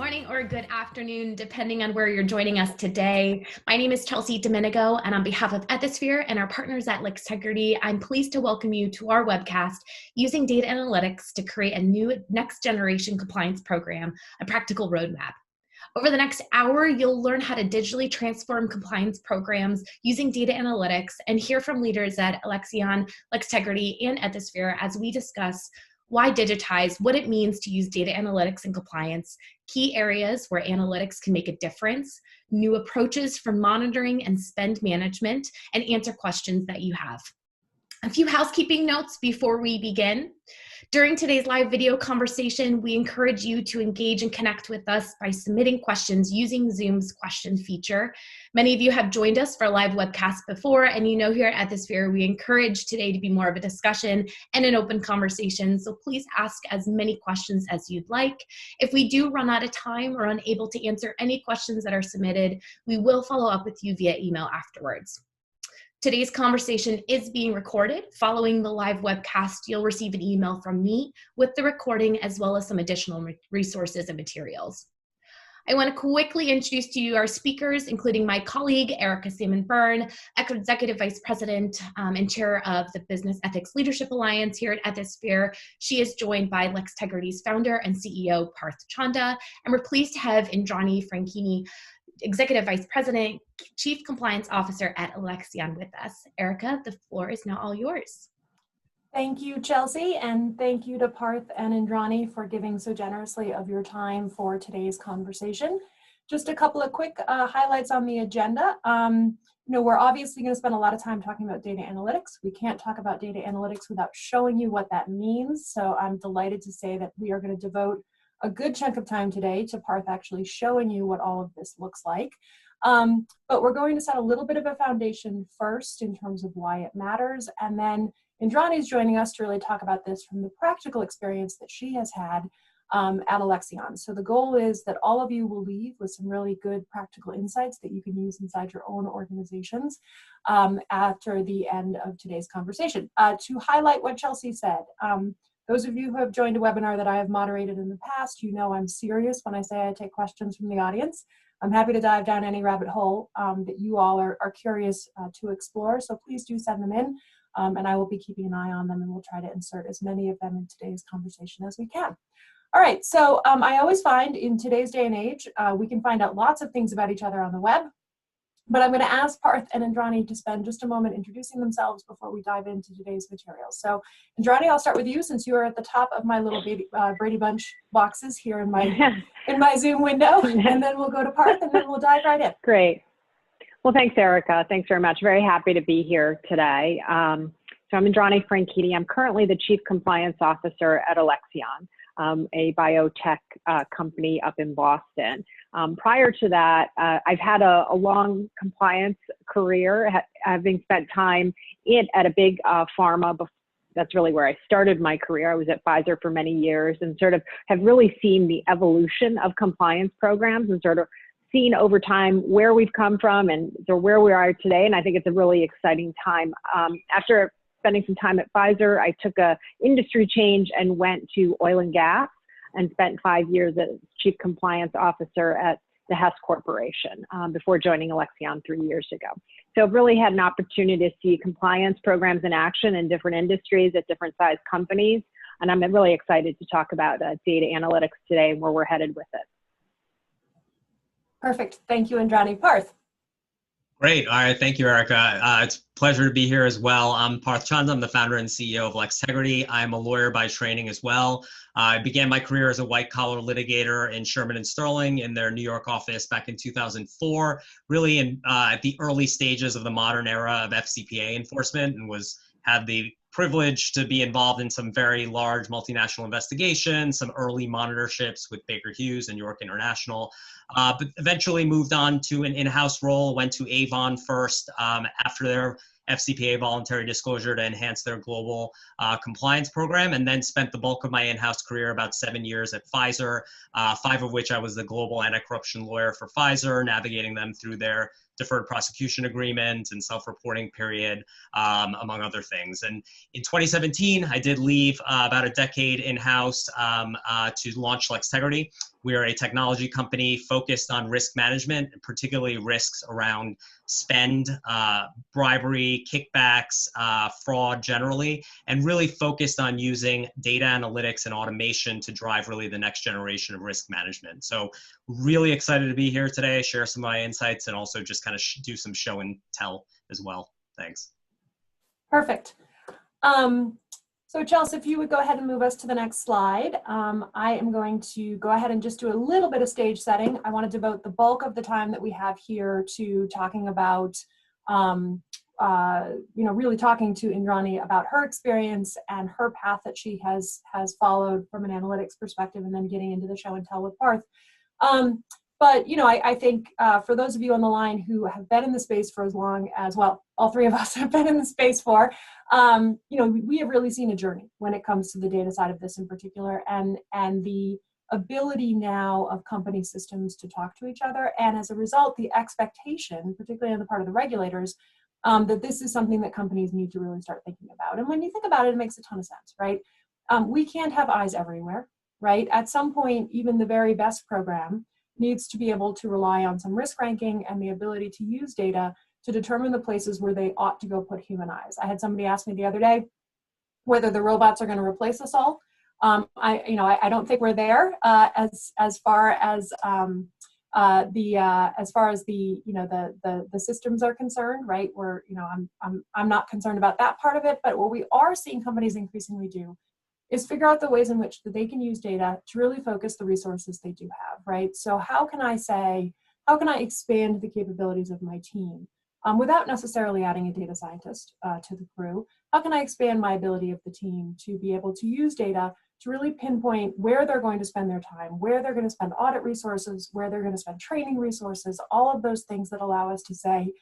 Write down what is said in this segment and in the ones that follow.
morning or good afternoon, depending on where you're joining us today. My name is Chelsea Domenico, and on behalf of Ethisphere and our partners at Lextegrity, I'm pleased to welcome you to our webcast, Using Data Analytics to Create a New Next Generation Compliance Program, a Practical Roadmap. Over the next hour, you'll learn how to digitally transform compliance programs using data analytics and hear from leaders at Alexion, Lextegrity, and Ethisphere as we discuss why digitize, what it means to use data analytics in compliance, key areas where analytics can make a difference, new approaches for monitoring and spend management, and answer questions that you have. A few housekeeping notes before we begin. During today's live video conversation, we encourage you to engage and connect with us by submitting questions using Zoom's question feature. Many of you have joined us for a live webcast before, and you know here at Ethisphere, we encourage today to be more of a discussion and an open conversation, so please ask as many questions as you'd like. If we do run out of time or unable to answer any questions that are submitted, we will follow up with you via email afterwards. Today's conversation is being recorded. Following the live webcast, you'll receive an email from me with the recording as well as some additional resources and materials. I want to quickly introduce to you our speakers, including my colleague, Erica Salmon-Byrne, Executive Vice President and Chair of the Business Ethics Leadership Alliance here at Ethisphere. She is joined by Lextegrity's founder and CEO, Parth Chanda, and we're pleased to have Indrani Franchini, Executive Vice President, Chief Compliance Officer at Alexion with us. Erica, the floor is now all yours. Thank you, Chelsea, and thank you to Parth and Indrani for giving so generously of your time for today's conversation. Just a couple of quick highlights on the agenda. We're obviously going to spend a lot of time talking about data analytics. We can't talk about data analytics without showing you what that means, so I'm delighted to say that we are going to devote a good chunk of time today to Parth actually showing you what all of this looks like. But we're going to set a little bit of a foundation first in terms of why it matters, and then Indrani is joining us to really talk about this from the practical experience that she has had at Alexion. So the goal is that all of you will leave with some really good practical insights that you can use inside your own organizations after the end of today's conversation. To highlight what Chelsea said, those of you who have joined a webinar that I have moderated in the past, you know I'm serious when I say I take questions from the audience. I'm happy to dive down any rabbit hole that you all are curious to explore, so please do send them in, and I will be keeping an eye on them, and we'll try to insert as many of them in today's conversation as we can. All right, so I always find in today's day and age, we can find out lots of things about each other on the web. But I'm going to ask Parth and Indrani to spend just a moment introducing themselves before we dive into today's materials. So, Indrani, I'll start with you since you are at the top of my little Brady Bunch boxes here in my Zoom window, and then we'll go to Parth, and then we'll dive right in. Great. Well, thanks, Erica. Thanks very much. Very happy to be here today. So I'm Indrani Franchini. I'm currently the Chief Compliance Officer at Alexion, a biotech company up in Boston. Prior to that, I've had a long compliance career, having spent time at a big pharma. That's really where I started my career. I was at Pfizer for many years and sort of have really seen the evolution of compliance programs and sort of seen over time where we've come from and so where we are today. And I think it's a really exciting time. After spending some time at Pfizer, I took a industry change and went to oil and gas and spent 5 years as Chief Compliance Officer at the Hess Corporation before joining Alexion 3 years ago. So I've really had an opportunity to see compliance programs in action in different industries at different size companies. And I'm really excited to talk about data analytics today and where we're headed with it. Perfect. Thank you, Indrani. Parth. Great. All right. Thank you, Erica. It's a pleasure to be here as well. I'm Parth Chanda. I'm the founder and CEO of Lextegrity. I'm a lawyer by training as well. I began my career as a white-collar litigator in Sherman and Sterling in their New York office back in 2004, really at the early stages of the modern era of FCPA enforcement, and had the privilege to be involved in some very large multinational investigations, some early monitorships with Baker Hughes and York International, but eventually moved on to an in-house role, went to Avon first after their FCPA voluntary disclosure to enhance their global compliance program, and then spent the bulk of my in-house career, about 7 years at Pfizer, 5 of which I was the global anti-corruption lawyer for Pfizer, navigating them through their deferred prosecution agreement and self-reporting period, among other things. And in 2017, I did leave about a decade in-house to launch Lextegrity. We are a technology company focused on risk management, particularly risks around spend, bribery, kickbacks, fraud generally, and really focused on using data analytics and automation to drive really the next generation of risk management. So really excited to be here today, share some of my insights, and also just kind of do some show and tell as well. Thanks. Perfect. So Chelsea, if you would go ahead and move us to the next slide. I am going to go ahead and just do a little bit of stage setting. I want to devote the bulk of the time that we have here to talking about, really talking to Indrani about her experience and her path that she has followed from an analytics perspective, and then getting into the show and tell with Parth. But, I think for those of you on the line who have been in the space for as long as, well, all three of us have been in the space for, we have really seen a journey when it comes to the data side of this in particular, and the ability now of company systems to talk to each other. And as a result, the expectation, particularly on the part of the regulators, that this is something that companies need to really start thinking about. And when you think about it, it makes a ton of sense, right? We can't have eyes everywhere, right? At some point, even the very best program needs to be able to rely on some risk ranking and the ability to use data to determine the places where they ought to go put human eyes. I had somebody ask me the other day whether the robots are going to replace us all. I don't think we're there as far as the systems are concerned, right? I'm not concerned about that part of it, but what we are seeing companies increasingly do is figure out the ways in which that they can use data to really focus the resources they do have, right? So how can I expand the capabilities of my team without necessarily adding a data scientist to the crew? How can I expand my ability of the team to be able to use data to really pinpoint where they're going to spend their time, where they're going to spend audit resources, where they're going to spend training resources, all of those things that allow us to say,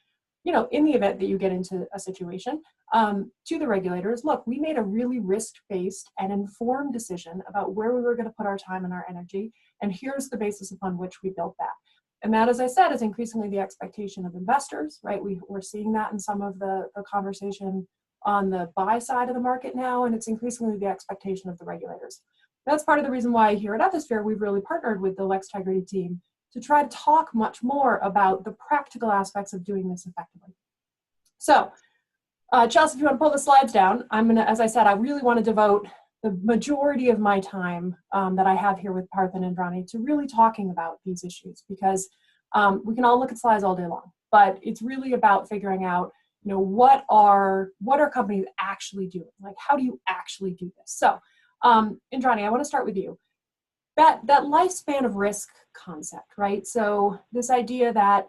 in the event that you get into a situation, to the regulators, look, we made a really risk-based and informed decision about where we were going to put our time and our energy, and here's the basis upon which we built that. And that, as I said, is increasingly the expectation of investors, right? We're seeing that in some of the conversation on the buy side of the market now, and it's increasingly the expectation of the regulators. That's part of the reason why here at Ethisphere, we've really partnered with the Lextegrity team to try to talk much more about the practical aspects of doing this effectively. So, Chelsea, if you want to pull the slides down, as I said, I really want to devote the majority of my time that I have here with Parth and Indrani to really talking about these issues, because we can all look at slides all day long, but it's really about figuring out, what are companies actually doing? Like, how do you actually do this? So, Indrani, I want to start with you. That lifespan of risk concept, right? So this idea that,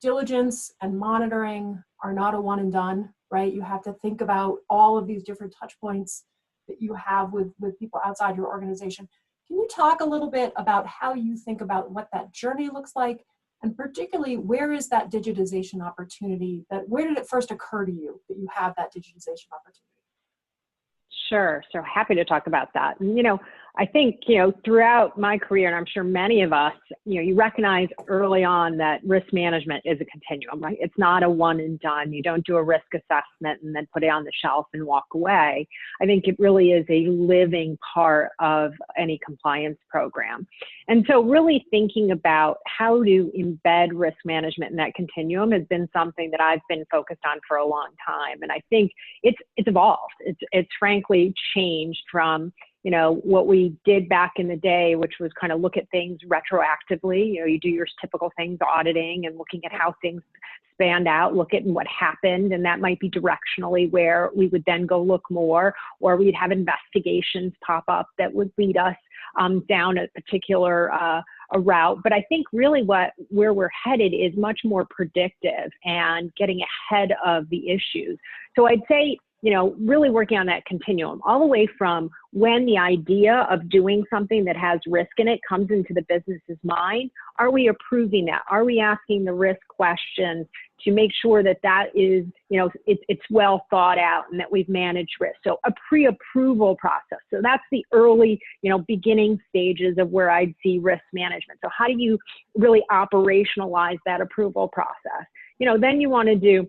diligence and monitoring are not a one and done, right? You have to think about all of these different touch points that you have with people outside your organization. Can you talk a little bit about how you think about what that journey looks like, and particularly where is that digitization opportunity, where did it first occur to you that you have that digitization opportunity? Sure. So happy to talk about that. And, I think, throughout my career, and I'm sure many of us, you recognize early on that risk management is a continuum, right? It's not a one and done. You don't do a risk assessment and then put it on the shelf and walk away. I think it really is a living part of any compliance program. And so really thinking about how to embed risk management in that continuum has been something that I've been focused on for a long time. And I think it's evolved. It's frankly changed from what we did back in the day, which was kind of look at things retroactively. You do your typical things, auditing and looking at how things spanned out, look at what happened, and that might be directionally where we would then go look more, or we'd have investigations pop up that would lead us down a particular a route. But I think really where we're headed is much more predictive and getting ahead of the issues. So I'd say really working on that continuum, all the way from when the idea of doing something that has risk in it comes into the business's mind. Are we approving that? Are we asking the risk questions to make sure that that is, it's well thought out and that we've managed risk? So a pre-approval process. So that's the early, beginning stages of where I'd see risk management. So how do you really operationalize that approval process? Then you want to do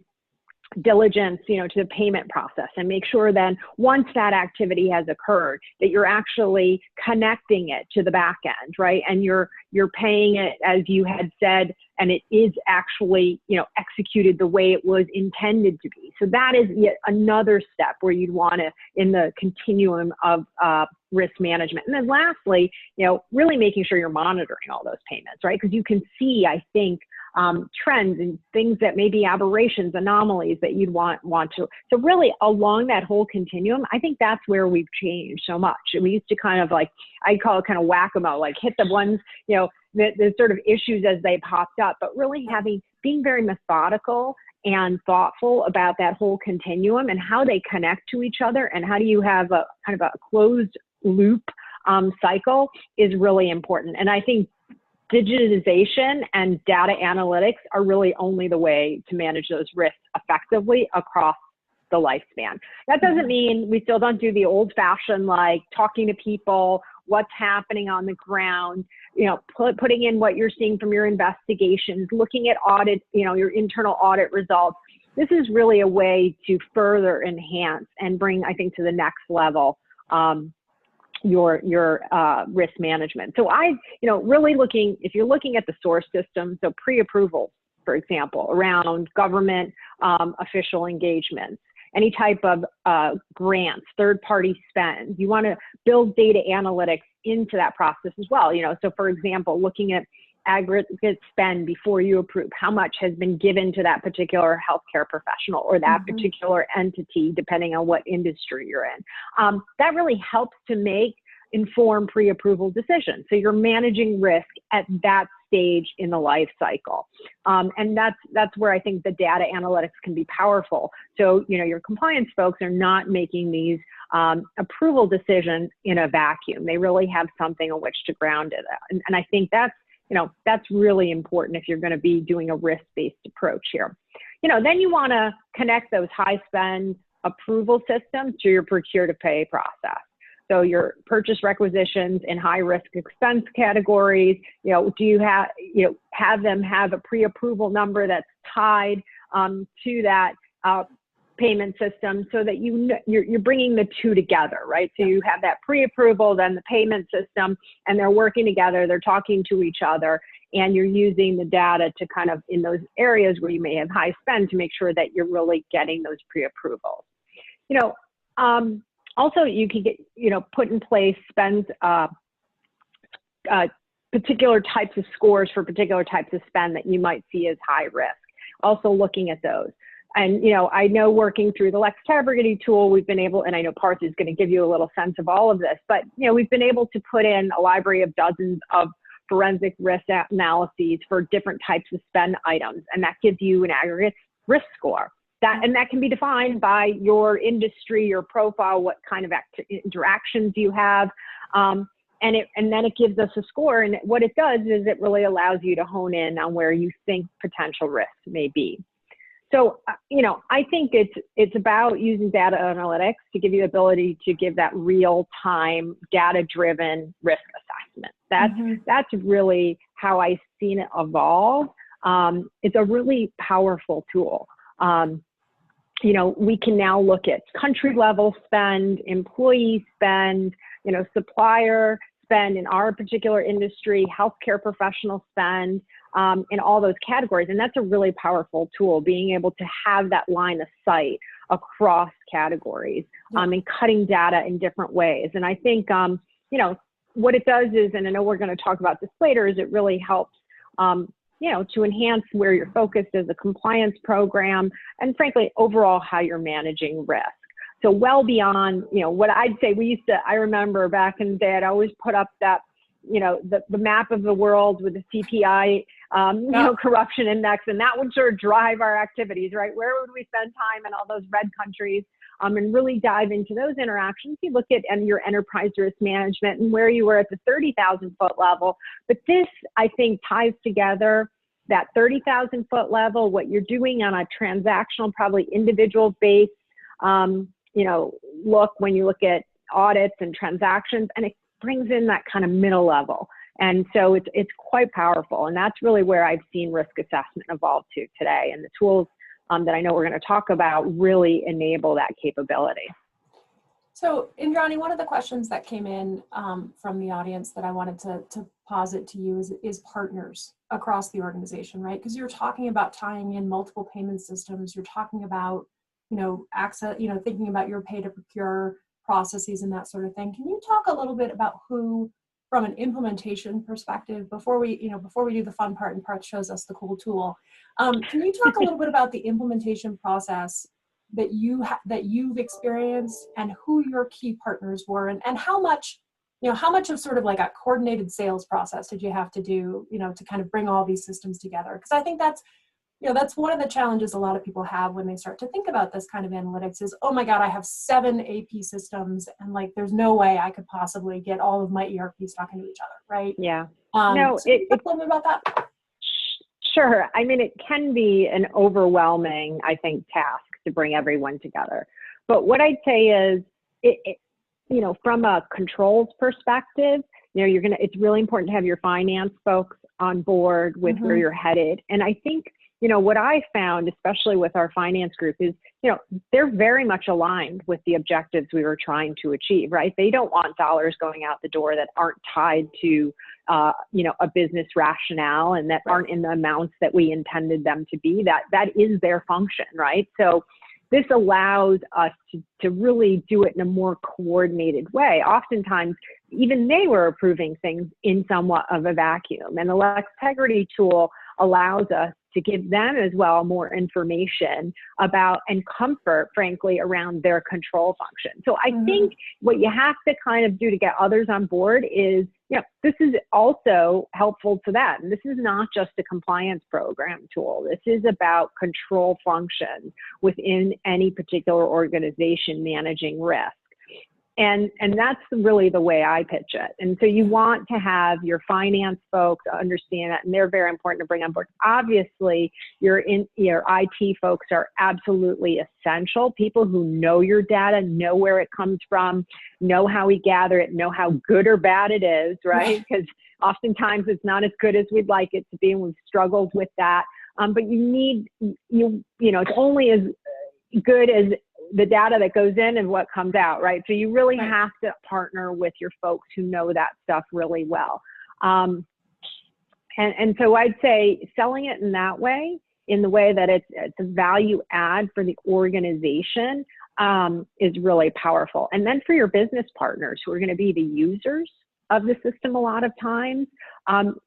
diligence, to the payment process, and make sure then once that activity has occurred that you're actually connecting it to the back end, right? And you're paying it as you had said, and it is actually, executed the way it was intended to be. So that is yet another step where you'd want to, in the continuum of risk management. And then lastly, really making sure you're monitoring all those payments, right? Because you can see, I think, trends and things that may be aberrations, anomalies that you'd want to. So really along that whole continuum, I think that's where we've changed so much. We used to kind of I'd call it kind of whack-a-mole, hit the ones, the sort of issues as they popped up, but really being very methodical and thoughtful about that whole continuum and how they connect to each other, and how do you have a kind of a closed loop cycle is really important. And I think digitization and data analytics are really only the way to manage those risks effectively across the lifespan. That doesn't mean we still don't do the old-fashioned, talking to people, what's happening on the ground, putting in what you're seeing from your investigations, looking at audit, your internal audit results. This is really a way to further enhance and bring, I think, to the next level your risk management. So really if you're looking at the source system, so pre-approval, for example, around government official engagements, any type of grants, third-party spend, you want to build data analytics into that process as well. So for example, looking at aggregate spend before you approve, how much has been given to that particular healthcare professional or that particular entity, depending on what industry you're in. That really helps to make informed pre-approval decisions. So you're managing risk at that stage in the life cycle. And that's where I think the data analytics can be powerful. So, your compliance folks are not making these approval decisions in a vacuum. They really have something on which to ground it. And I think that's really important if you're going to be doing a risk-based approach here. Then you want to connect those high spend approval systems to your procure to pay process. So your purchase requisitions in high risk expense categories, do you have them have a pre-approval number that's tied to that payment system, so that you're bringing the two together, right? So you have that pre-approval, then the payment system, and they're working together, they're talking to each other, and you're using the data to kind of, in those areas where you may have high spend, to make sure that you're really getting those pre-approvals. Also, you can get, put in place spend, particular types of scores for particular types of spend that you might see as high risk. Also looking at those. And, I know working through the Lextegrity tool, we've been able, and I know Parth is going to give you a little sense of all of this, but, we've been able to put in a library of dozens of forensic risk analyses for different types of spend items. And that gives you an aggregate risk score. And that can be defined by your industry, your profile, what kind of interactions you have. And then it gives us a score. And what it does is it really allows you to hone in on where you think potential risks may be. So, I think it's about using data analytics to give you the ability to give that real-time, data-driven risk assessment. That's really how I've seen it evolve. It's a really powerful tool. We can now look at country level spend, employee spend, supplier spend in our particular industry, healthcare professional spend, in all those categories. And that's a really powerful tool, being able to have that line of sight across categories, and cutting data in different ways. And I think, what it does is, and I know we're going to talk about this later, is it really helps, to enhance where you're focused as a compliance program, and frankly, overall, how you're managing risk. So well beyond, what I'd say I remember back in the day, I'd always put up that, the map of the world with the CPI, corruption index, and that would sort of drive our activities, right? Where would we spend time in all those red countries? and really dive into those interactions. You look at your enterprise risk management and where you were at the 30,000 foot level. But this, I think, ties together that 30,000 foot level, what you're doing on a transactional, probably individual based, look when you look at audits and transactions, and it brings in that kind of middle level. And so it's quite powerful. And that's really where I've seen risk assessment evolve to today. And the tools that I know we're going to talk about really enable that capability. So, Indrani, one of the questions that came in from the audience that I wanted to posit to you is partners across the organization, right? Because you're talking about tying in multiple payment systems. You're talking about, access, thinking about your pay to procure processes and that sort of thing. Can you talk a little bit about who, from an implementation perspective, before we do the fun part and Parth shows us the cool tool, can you talk a little bit about the implementation process that you've experienced and who your key partners were, and how much of sort of like a coordinated sales process did you have to do, to kind of bring all these systems together? Because I think that's one of the challenges a lot of people have when they start to think about this kind of analytics is, oh my God, I have 7 AP systems and like there's no way I could possibly get all of my ERPs talking to each other, right? Yeah. No, so can you talk a little bit about that? Sure. I mean, it can be an overwhelming, I think, task to bring everyone together. But what I'd say is, from a controls perspective, it's really important to have your finance folks on board with where you're headed. And I think, what I found, especially with our finance group, is, they're very much aligned with the objectives we were trying to achieve, right? They don't want dollars going out the door that aren't tied to, a business rationale and that aren't in the amounts that we intended them to be. That is their function, right? So this allows us to really do it in a more coordinated way. Oftentimes, even they were approving things in somewhat of a vacuum. And the Lextegrity tool allows us to give them as well more information about and comfort, frankly, around their control function. So I think what you have to kind of do to get others on board is, this is also helpful to them. This is not just a compliance program tool. This is about control functions within any particular organization managing risk. And that's really the way I pitch it. And so you want to have your finance folks understand that, and they're very important to bring on board. Obviously, your IT folks are absolutely essential. People who know your data, know where it comes from, know how we gather it, know how good or bad it is, right? Because oftentimes it's not as good as we'd like it to be, and we've struggled with that. But you need, it's only as good as the data that goes in and what comes out, right? So you really have to partner with your folks who know that stuff really well. And so I'd say selling it in that way, in the way that it's a value add for the organization, is really powerful. And then for your business partners who are going to be the users of the system a lot of times,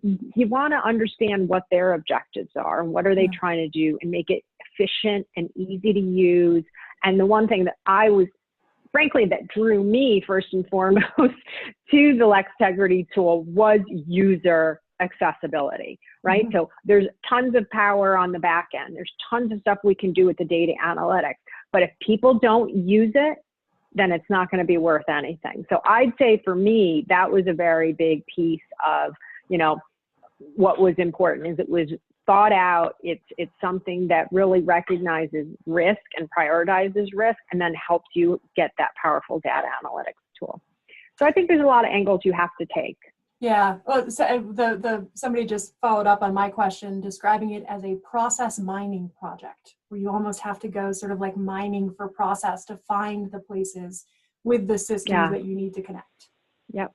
you want to understand what their objectives are and what are they trying to do, and make it efficient and easy to use. And the one thing that that drew me first and foremost to the Lextegrity tool was user accessibility, right? So there's tons of power on the back end. There's tons of stuff we can do with the data analytics. But if people don't use it, then it's not going to be worth anything. So I'd say for me, that was a very big piece of, what was important is it was thought out. It's something that really recognizes risk and prioritizes risk, and then helps you get that powerful data analytics tool. So I think there's a lot of angles you have to take. Yeah. Well, so somebody just followed up on my question, describing it as a process mining project, where you almost have to go sort of like mining for process to find the places with the systems that you need to connect. Yep.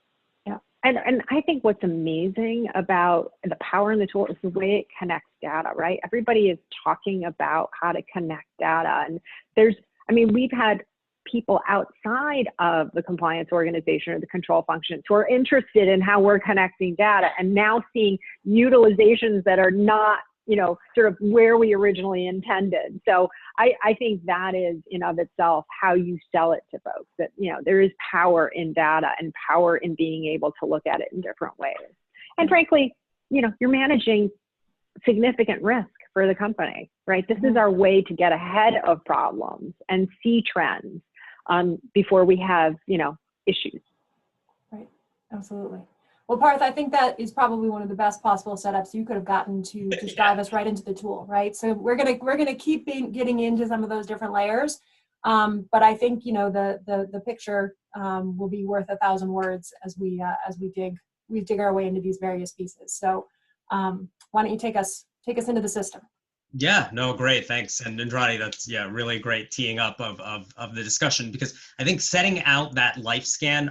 And I think what's amazing about the power in the tool is the way it connects data, right? Everybody is talking about how to connect data. And we've had people outside of the compliance organization or the control functions who are interested in how we're connecting data, and now seeing utilizations that are not, sort of where we originally intended. So I think that is in of itself how you sell it to folks, that, there is power in data and power in being able to look at it in different ways. And frankly, you're managing significant risk for the company, right? This is our way to get ahead of problems and see trends before we have, issues. Right, absolutely. Well, Parth, I think that is probably one of the best possible setups you could have gotten to just dive us right into the tool, right? So we're gonna keep getting into some of those different layers, but I think the picture will be worth 1,000 words as we dig our way into these various pieces. So why don't you take us into the system? Yeah, no, great. Thanks. And Andrade, that's really great teeing up of the discussion, because I think setting out that lifespan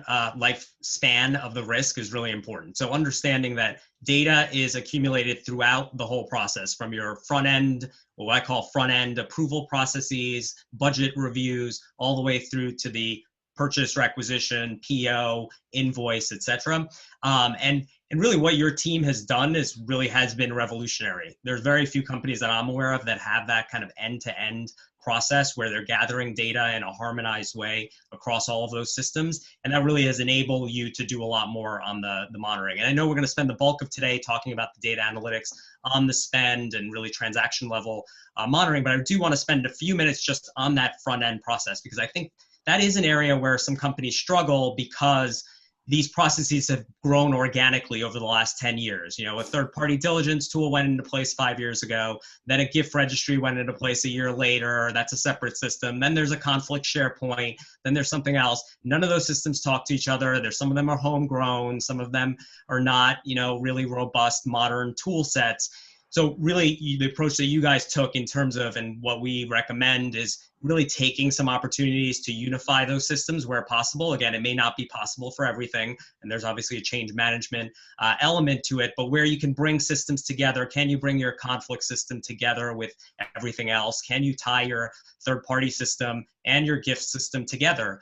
of the risk is really important. So understanding that data is accumulated throughout the whole process, from your front end, what I call front end approval processes, budget reviews, all the way through to the purchase requisition, PO, invoice, etc. And really what your team has done has been revolutionary. There's very few companies that I'm aware of that have that kind of end-to-end process where they're gathering data in a harmonized way across all of those systems. And that really has enabled you to do a lot more on the monitoring. And I know we're going to spend the bulk of today talking about the data analytics on the spend and really transaction level monitoring, but I do want to spend a few minutes just on that front end process, because I think that is an area where some companies struggle because these processes have grown organically over the last 10 years. A third-party diligence tool went into place 5 years ago. Then a gift registry went into place a year later. That's a separate system. Then there's a conflict SharePoint. Then there's something else. None of those systems talk to each other. Some of them are homegrown. Some of them are not, really robust, modern tool sets. So really, the approach that you guys took in terms of, and what we recommend, is really taking some opportunities to unify those systems where possible. Again, it may not be possible for everything, and there's obviously a change management element to it, but where you can bring systems together, can you bring your conflict system together with everything else? Can you tie your third-party system and your gift system together?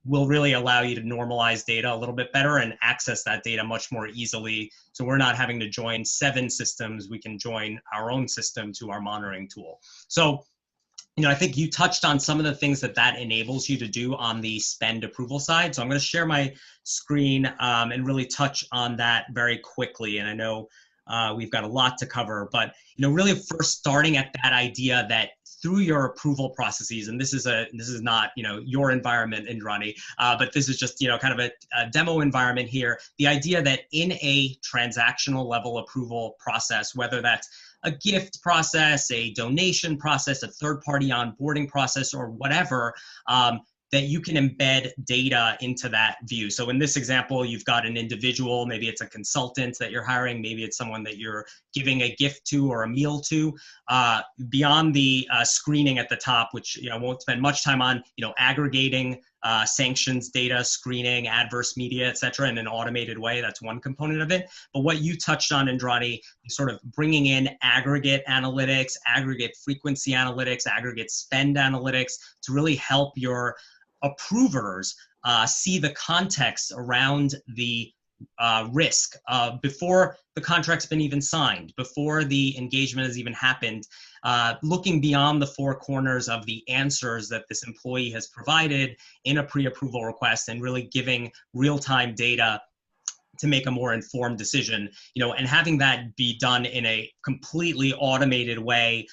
Will really allow you to normalize data a little bit better and access that data much more easily. So we're not having to join 7 systems. We can join our own system to our monitoring tool. So I think you touched on some of the things that enables you to do on the spend approval side. So I'm going to share my screen and really touch on that very quickly. And I know we've got a lot to cover, but really first starting at that idea that through your approval processes, and this is not your environment, Indrani, but this is just kind of a demo environment here. The idea that in a transactional level approval process, whether that's a gift process, a donation process, a third-party onboarding process, or whatever, that you can embed data into that view. So in this example, you've got an individual, maybe it's a consultant that you're hiring, maybe it's someone that you're giving a gift to or a meal to. Beyond the screening at the top, which I won't spend much time on, aggregating sanctions data, screening, adverse media, et cetera, in an automated way. That's one component of it. But what you touched on, Indrani, sort of bringing in aggregate analytics, aggregate frequency analytics, aggregate spend analytics to really help your approvers see the context around the risk before the contract's been even signed, before the engagement has even happened, looking beyond the 4 corners of the answers that this employee has provided in a pre-approval request, and really giving real-time data to make a more informed decision, and having that be done in a completely automated way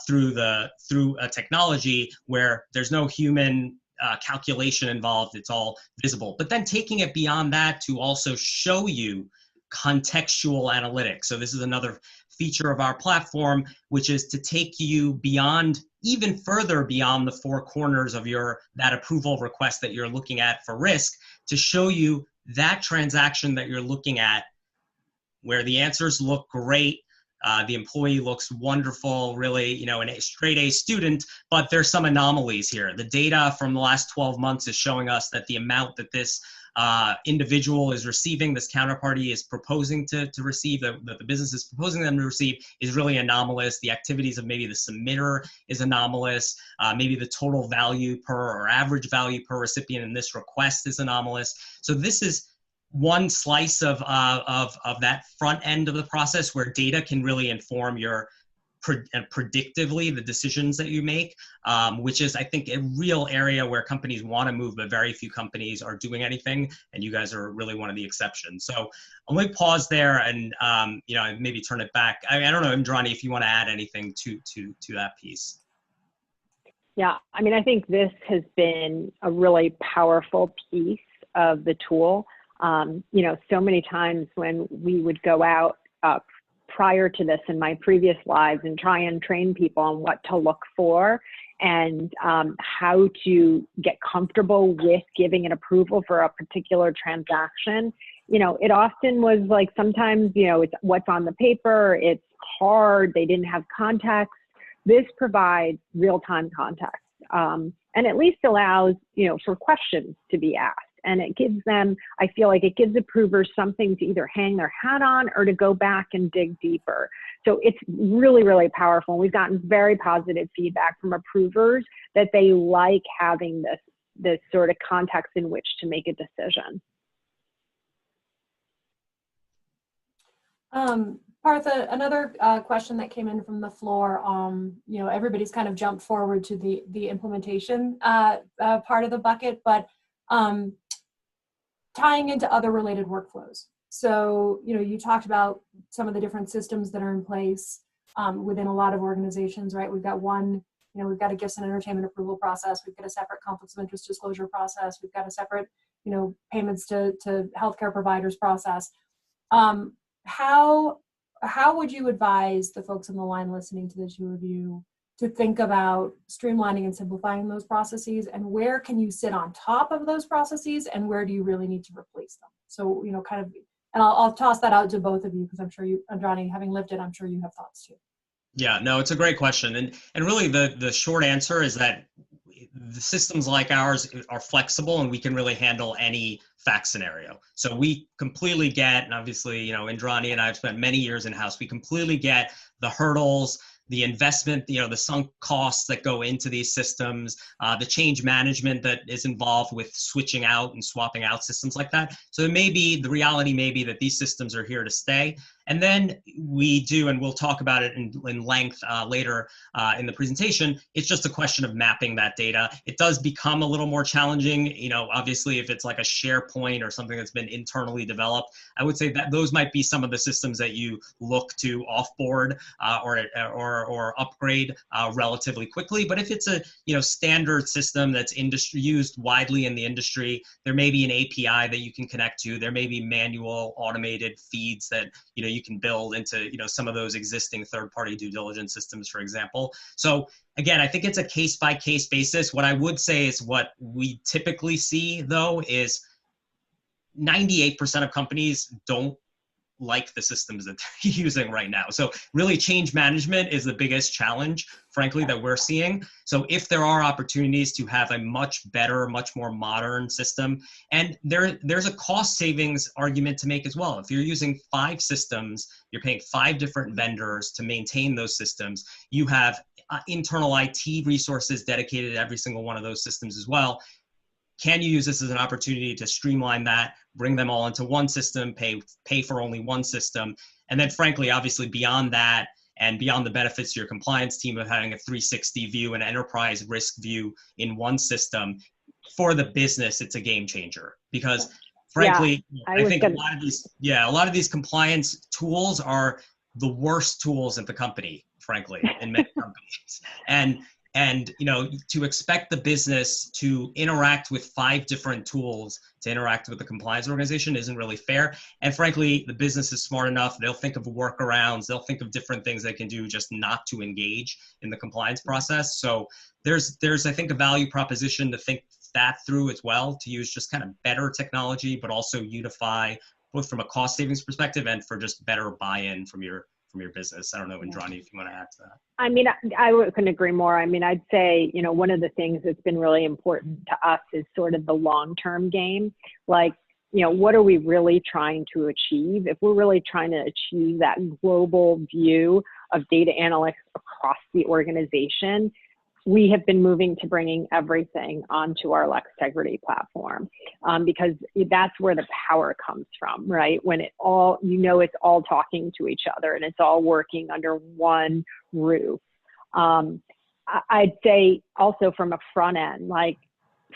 through a technology where there's no human calculation involved. It's all visible. But then taking it beyond that to also show you contextual analytics. So this is another feature of our platform, which is to take you beyond, even further beyond the 4 corners of that approval request that you're looking at for risk, to show you that transaction that you're looking at where the answers look great, the employee looks wonderful, really, an straight A student, but there's some anomalies here. The data from the last 12 months is showing us that the amount that this individual is receiving, this counterparty is proposing to receive, that the business is proposing them to receive, is really anomalous. The activities of maybe the submitter is anomalous. Maybe the total value or average value per recipient in this request is anomalous. So this is one slice of that front end of the process where data can really inform your and predictively the decisions that you make, which is, I think, a real area where companies want to move, but very few companies are doing anything, and you guys are really one of the exceptions. So I'm going to pause there and maybe turn it back. I don't know, Indrani, if you want to add anything to that piece. Yeah, I mean, I think this has been a really powerful piece of the tool. So many times when we would go out prior to this in my previous lives and try and train people on what to look for and how to get comfortable with giving an approval for a particular transaction, it often was like sometimes, it's what's on the paper, it's hard, they didn't have context. This provides real-time context and at least allows, for questions to be asked. And it gives them, I feel like it gives approvers something to either hang their hat on or to go back and dig deeper. So it's really, really powerful. We've gotten very positive feedback from approvers that they like having this sort of context in which to make a decision. Partha, another question that came in from the floor, everybody's kind of jumped forward to the implementation part of the bucket, but tying into other related workflows. So, you talked about some of the different systems that are in place within a lot of organizations, right? We've got we've got a gifts and entertainment approval process. We've got a separate conflicts of interest disclosure process. We've got a separate, payments to healthcare providers process. How would you advise the folks on the line listening to this review to think about streamlining and simplifying those processes, and where can you sit on top of those processes and where do you really need to replace them? So, and I'll toss that out to both of you because I'm sure you, Andrani, having lived it, I'm sure you have thoughts too. Yeah, no, it's a great question. And really the short answer is that the systems like ours are flexible and we can really handle any fact scenario. So we completely get, and obviously, Indrani and I have spent many years in-house, we completely get the hurdles, the investment, the sunk costs that go into these systems, the change management that is involved with switching out and swapping out systems like that. So the reality may be that these systems are here to stay. And then we do, and we'll talk about it in length later in the presentation, it's just a question of mapping that data. It does become a little more challenging, obviously if it's like a SharePoint or something that's been internally developed. I would say that those might be some of the systems that you look to offboard or upgrade relatively quickly. But if it's a standard system that's used widely in the industry, there may be an API that you can connect to. There may be manual automated feeds that you can build into some of those existing third-party due diligence systems, for example. So again, I think it's a case-by-case basis. What I would say is what we typically see, though, is 98% of companies don't like the systems that they're using right now. So really change management is the biggest challenge, frankly, that we're seeing. So if there are opportunities to have a much better, much more modern system, and there's a cost savings argument to make as well. If you're using 5 systems, you're paying 5 different vendors to maintain those systems. You have internal IT resources dedicated to every single one of those systems as well. Can you use this as an opportunity to streamline that, bring them all into one system, pay for only one system? And then frankly, obviously beyond that and beyond the benefits to your compliance team of having a 360 view and enterprise risk view in one system, for the business, it's a game changer. Because frankly, I think a lot of these compliance tools are the worst tools at the company, frankly, in many companies. And to expect the business to interact with 5 different tools to interact with the compliance organization isn't really fair. And frankly, the business is smart enough. They'll think of workarounds. They'll think of different things they can do just not to engage in the compliance process. So there's I think, a value proposition to think that through as well, to use just kind of better technology, but also unify both from a cost savings perspective and for just better buy-in from your business. I don't know, Indrani, if you want to add to that. I mean, I couldn't agree more. I mean, I'd say, one of the things that's been really important to us is sort of the long-term game. Like, what are we really trying to achieve? If we're really trying to achieve that global view of data analytics across the organization, we have been moving to bringing everything onto our Lextegrity platform, because that's where the power comes from, right? When it all, it's all talking to each other and it's all working under one roof. I'd say also from a front end, like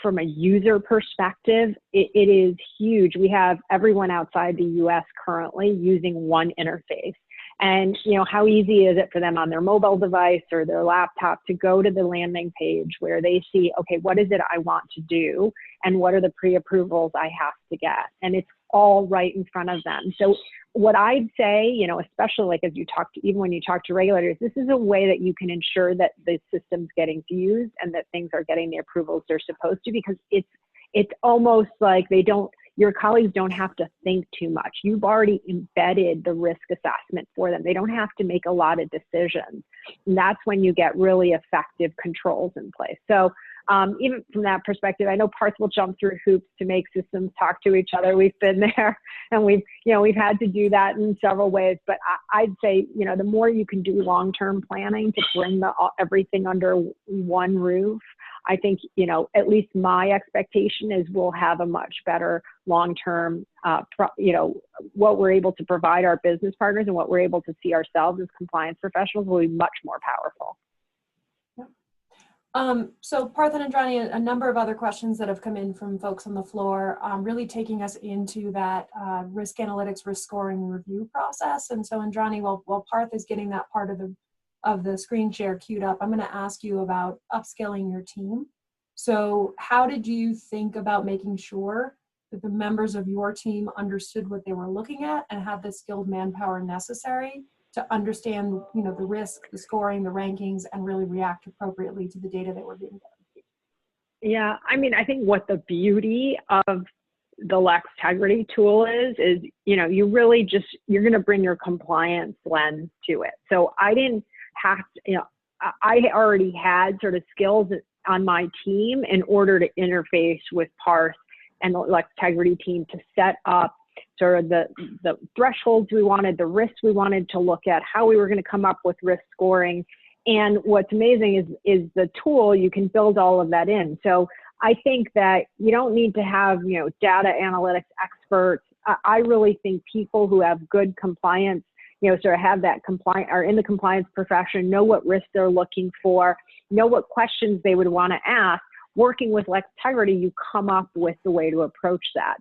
from a user perspective, it is huge. We have everyone outside the US currently using one interface. And how easy is it for them on their mobile device or their laptop to go to the landing page where they see, okay, what is it I want to do? And what are the pre-approvals I have to get? And it's all right in front of them. So what I'd say, especially like as you talk to, even when you talk to regulators, this is a way that you can ensure that the system's getting used and that things are getting the approvals they're supposed to, because it's almost like your colleagues don't have to think too much. You've already embedded the risk assessment for them. They don't have to make a lot of decisions. And that's when you get really effective controls in place. So even from that perspective, I know Parth will jump through hoops to make systems talk to each other. We've been there, and we've had to do that in several ways. But I'd say, the more you can do long-term planning to bring everything under one roof, I think, at least my expectation is we'll have a much better long-term, what we're able to provide our business partners and what we're able to see ourselves as compliance professionals will be much more powerful. So Parth and Indrani, a number of other questions that have come in from folks on the floor, really taking us into that risk analytics, risk scoring review process. And so Indrani, while Parth is getting that part of the screen share queued up, I'm going to ask you about upskilling your team. So how did you think about making sure that the members of your team understood what they were looking at and had the skilled manpower necessary to understand, the risk, the scoring, the rankings, and really react appropriately to the data that were being given? Yeah, I think what the beauty of the Lextegrity tool is, you really you're going to bring your compliance lens to it. So I didn't have to, I already had sort of skills on my team in order to interface with Parth and the Lextegrity team to set up sort of the thresholds we wanted, the risks we wanted to look at, how we were going to come up with risk scoring. And what's amazing is the tool, you can build all of that in. So I think that you don't need to have, data analytics experts. I really think people who have good compliance, sort of have that are in the compliance profession, know what risks they're looking for, know what questions they would want to ask. Working with Lextegrity, you come up with the way to approach that.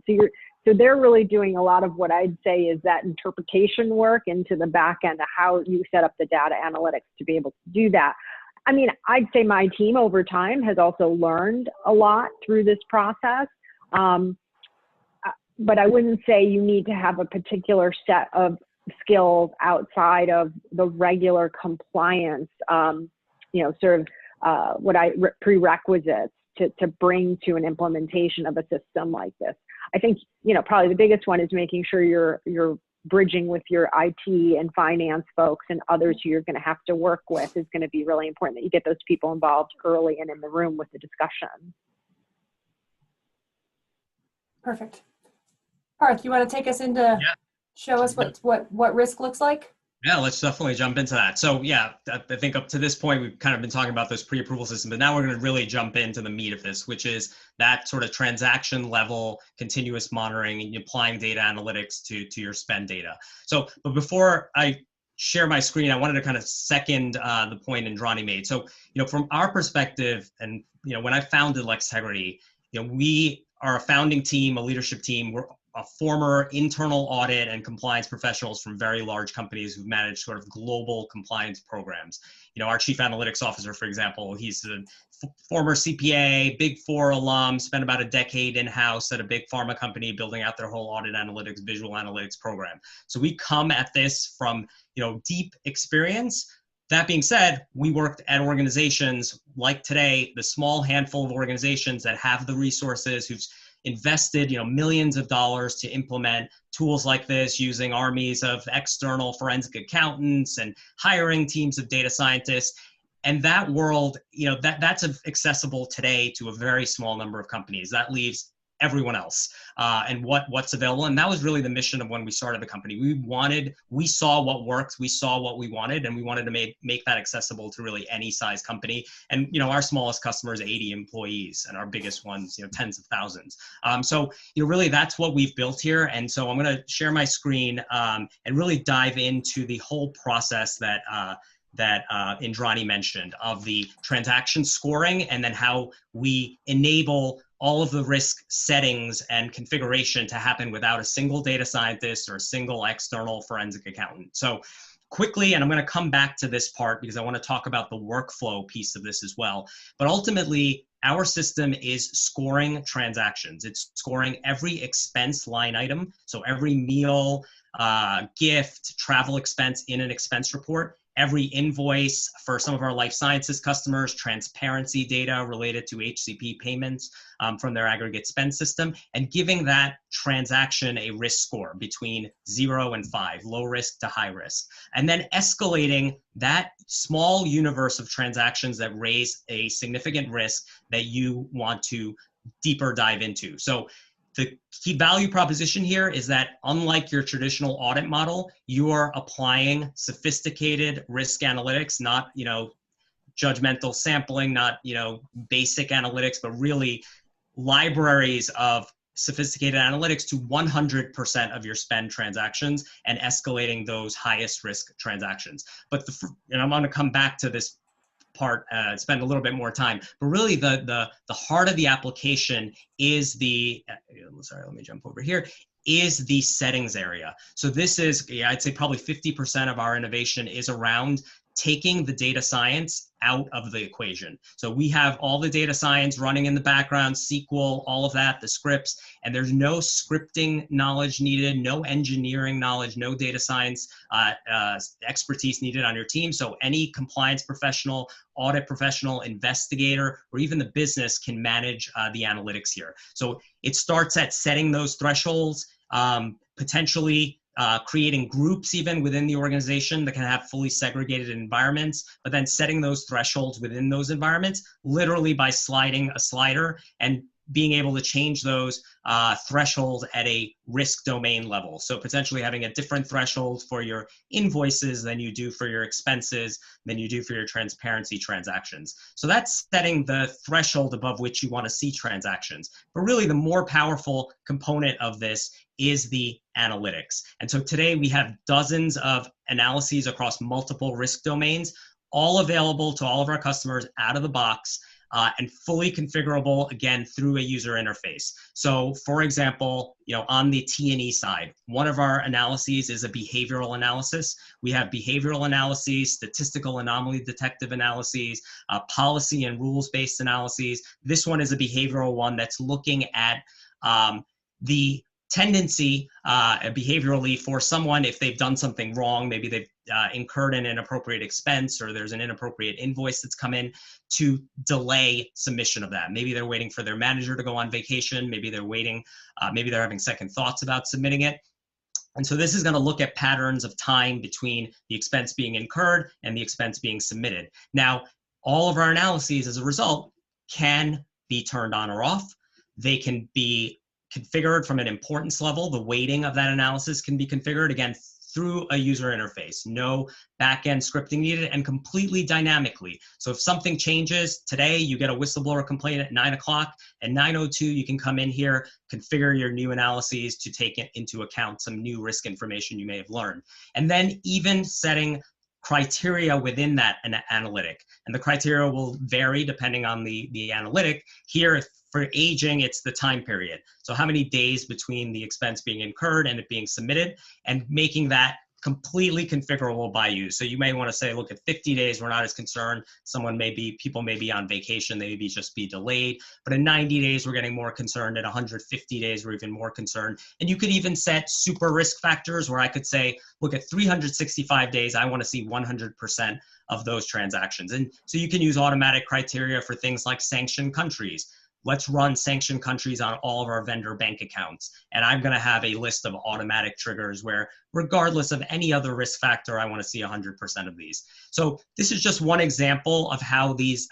So they're really doing a lot of what I'd say is that interpretation work into the back end of how you set up the data analytics to be able to do that. I'd say my team over time has also learned a lot through this process. But I wouldn't say you need to have a particular set of skills outside of the regular compliance, prerequisites to bring to an implementation of a system like this. I think, probably the biggest one is making sure you're bridging with your IT and finance folks and others who you're going to have to work with is going to be really important, that you get those people involved early and in the room with the discussion. Perfect. Parth, you want to take us into, show us what risk looks like? Yeah, let's definitely jump into that. So yeah, I think up to this point, we've kind of been talking about those pre-approval systems, but now we're going to really jump into the meat of this, which is that sort of transaction level continuous monitoring and applying data analytics to your spend data. So, but before I share my screen, I wanted to kind of second the point Indrani made. So, from our perspective, and when I founded Lextegrity, we are a founding team, a leadership team. We're a former internal audit and compliance professionals from very large companies who've managed sort of global compliance programs. Our chief analytics officer, for example, he's a former CPA, Big Four alum, spent about a decade in-house at a big pharma company building out their whole audit analytics, visual analytics program. So we come at this from, deep experience. That being said, we worked at organizations like today, the small handful of organizations that have the resources, who've invested millions of dollars to implement tools like this, using armies of external forensic accountants and hiring teams of data scientists. And that world, that's accessible today to a very small number of companies. That leaves everyone else and what's available. And that was really the mission of when we started the company. We saw what worked, we saw what we wanted, and we wanted to make that accessible to really any size company. And our smallest customer is 80 employees, and our biggest ones, tens of thousands. So really that's what we've built here. And so I'm going to share my screen and really dive into the whole process that Indrani mentioned of the transaction scoring, and then how we enable all of the risk settings and configuration to happen without a single data scientist or a single external forensic accountant. So quickly, and I'm going to come back to this part because I want to talk about the workflow piece of this as well. But ultimately, our system is scoring transactions. It's scoring every expense line item. So every meal, gift, travel expense in an expense report, every invoice for some of our life sciences customers, transparency data related to HCP payments from their aggregate spend system, and giving that transaction a risk score between 0 and 5, low risk to high risk. And then escalating that small universe of transactions that raise a significant risk that you want to deeper dive into. So the key value proposition here is that unlike your traditional audit model, you are applying sophisticated risk analytics, not, judgmental sampling, not, basic analytics, but really libraries of sophisticated analytics to 100% of your spend transactions and escalating those highest risk transactions. But I'm going to come back to this part, spend a little bit more time, but really the heart of the application is let me jump over here, is the settings area. So this is, I'd say probably 50% of our innovation is around taking the data science out of the equation. So we have all the data science running in the background, SQL, all of that, the scripts, and there's no scripting knowledge needed, no engineering knowledge, no data science expertise needed on your team. So any compliance professional, audit professional, investigator, or even the business can manage the analytics here. So it starts at setting those thresholds, potentially creating groups even within the organization that can have fully segregated environments, but then setting those thresholds within those environments, literally by sliding a slider and being able to change those thresholds at a risk domain level. So potentially having a different threshold for your invoices than you do for your expenses, than you do for your transparency transactions. So that's setting the threshold above which you want to see transactions. But really the more powerful component of this is the analytics. And so today we have dozens of analyses across multiple risk domains, all available to all of our customers out of the box. And fully configurable, again, through a user interface. So for example, on the T&E side, one of our analyses is a behavioral analysis. We have behavioral analyses, statistical anomaly detective analyses, policy and rules-based analyses. This one is a behavioral one that's looking at the tendency behaviorally for someone, if they've done something wrong, maybe they've incurred an inappropriate expense or there's an inappropriate invoice that's come in, to delay submission of that. Maybe they're waiting for their manager to go on vacation. Maybe they're waiting, maybe they're having second thoughts about submitting it. And so this is going to look at patterns of time between the expense being incurred and the expense being submitted. Now, all of our analyses as a result can be turned on or off. They can be configured from an importance level. The weighting of that analysis can be configured, again, through a user interface. No back-end scripting needed, and completely dynamically. So if something changes today, you get a whistleblower complaint at 9 o'clock. At 9:02, you can come in here, configure your new analyses to take into account some new risk information you may have learned. And then even setting criteria within that analytic. And the criteria will vary depending on the analytic. Here, for aging, it's the time period. So how many days between the expense being incurred and it being submitted, and making that completely configurable by you. So you may want to say, look, at 50 days, we're not as concerned. People may be on vacation, they may just be delayed. But at 90 days, we're getting more concerned. At 150 days, we're even more concerned. And you could even set super risk factors where I could say, look, at 365 days, I want to see 100% of those transactions. And so you can use automatic criteria for things like sanctioned countries. let's run sanctioned countries on all of our vendor bank accounts. And I'm going to have a list of automatic triggers where, regardless of any other risk factor, I want to see 100% of these. So this is just one example of how these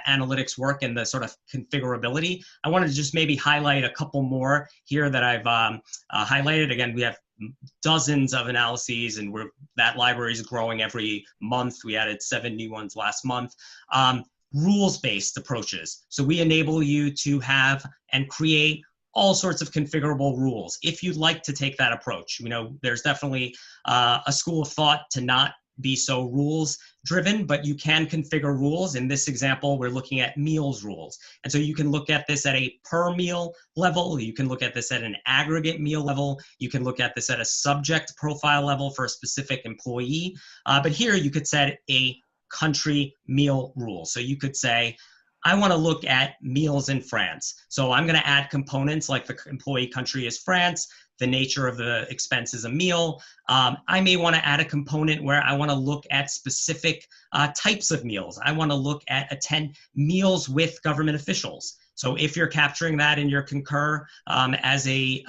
analytics work and the sort of configurability. I wanted to just maybe highlight a couple more here that I've highlighted. Again, we have dozens of analyses, and that library is growing every month. We added 7 new ones last month. Rules-based approaches. So we enable you to have and create all sorts of configurable rules if you'd like to take that approach. There's definitely a school of thought to not be so rules driven, but you can configure rules. In this example, we're looking at meals rules. And so you can look at this at a per meal level. You can look at this at an aggregate meal level. You can look at this at a subject profile level for a specific employee. But here you could set a country meal rule. So you could say, I want to look at meals in France. So I'm going to add components like the employee country is France, the nature of the expense is a meal. I may want to add a component where I want to look at specific types of meals. I want to look at attend meals with government officials. So if you're capturing that in your Concur as a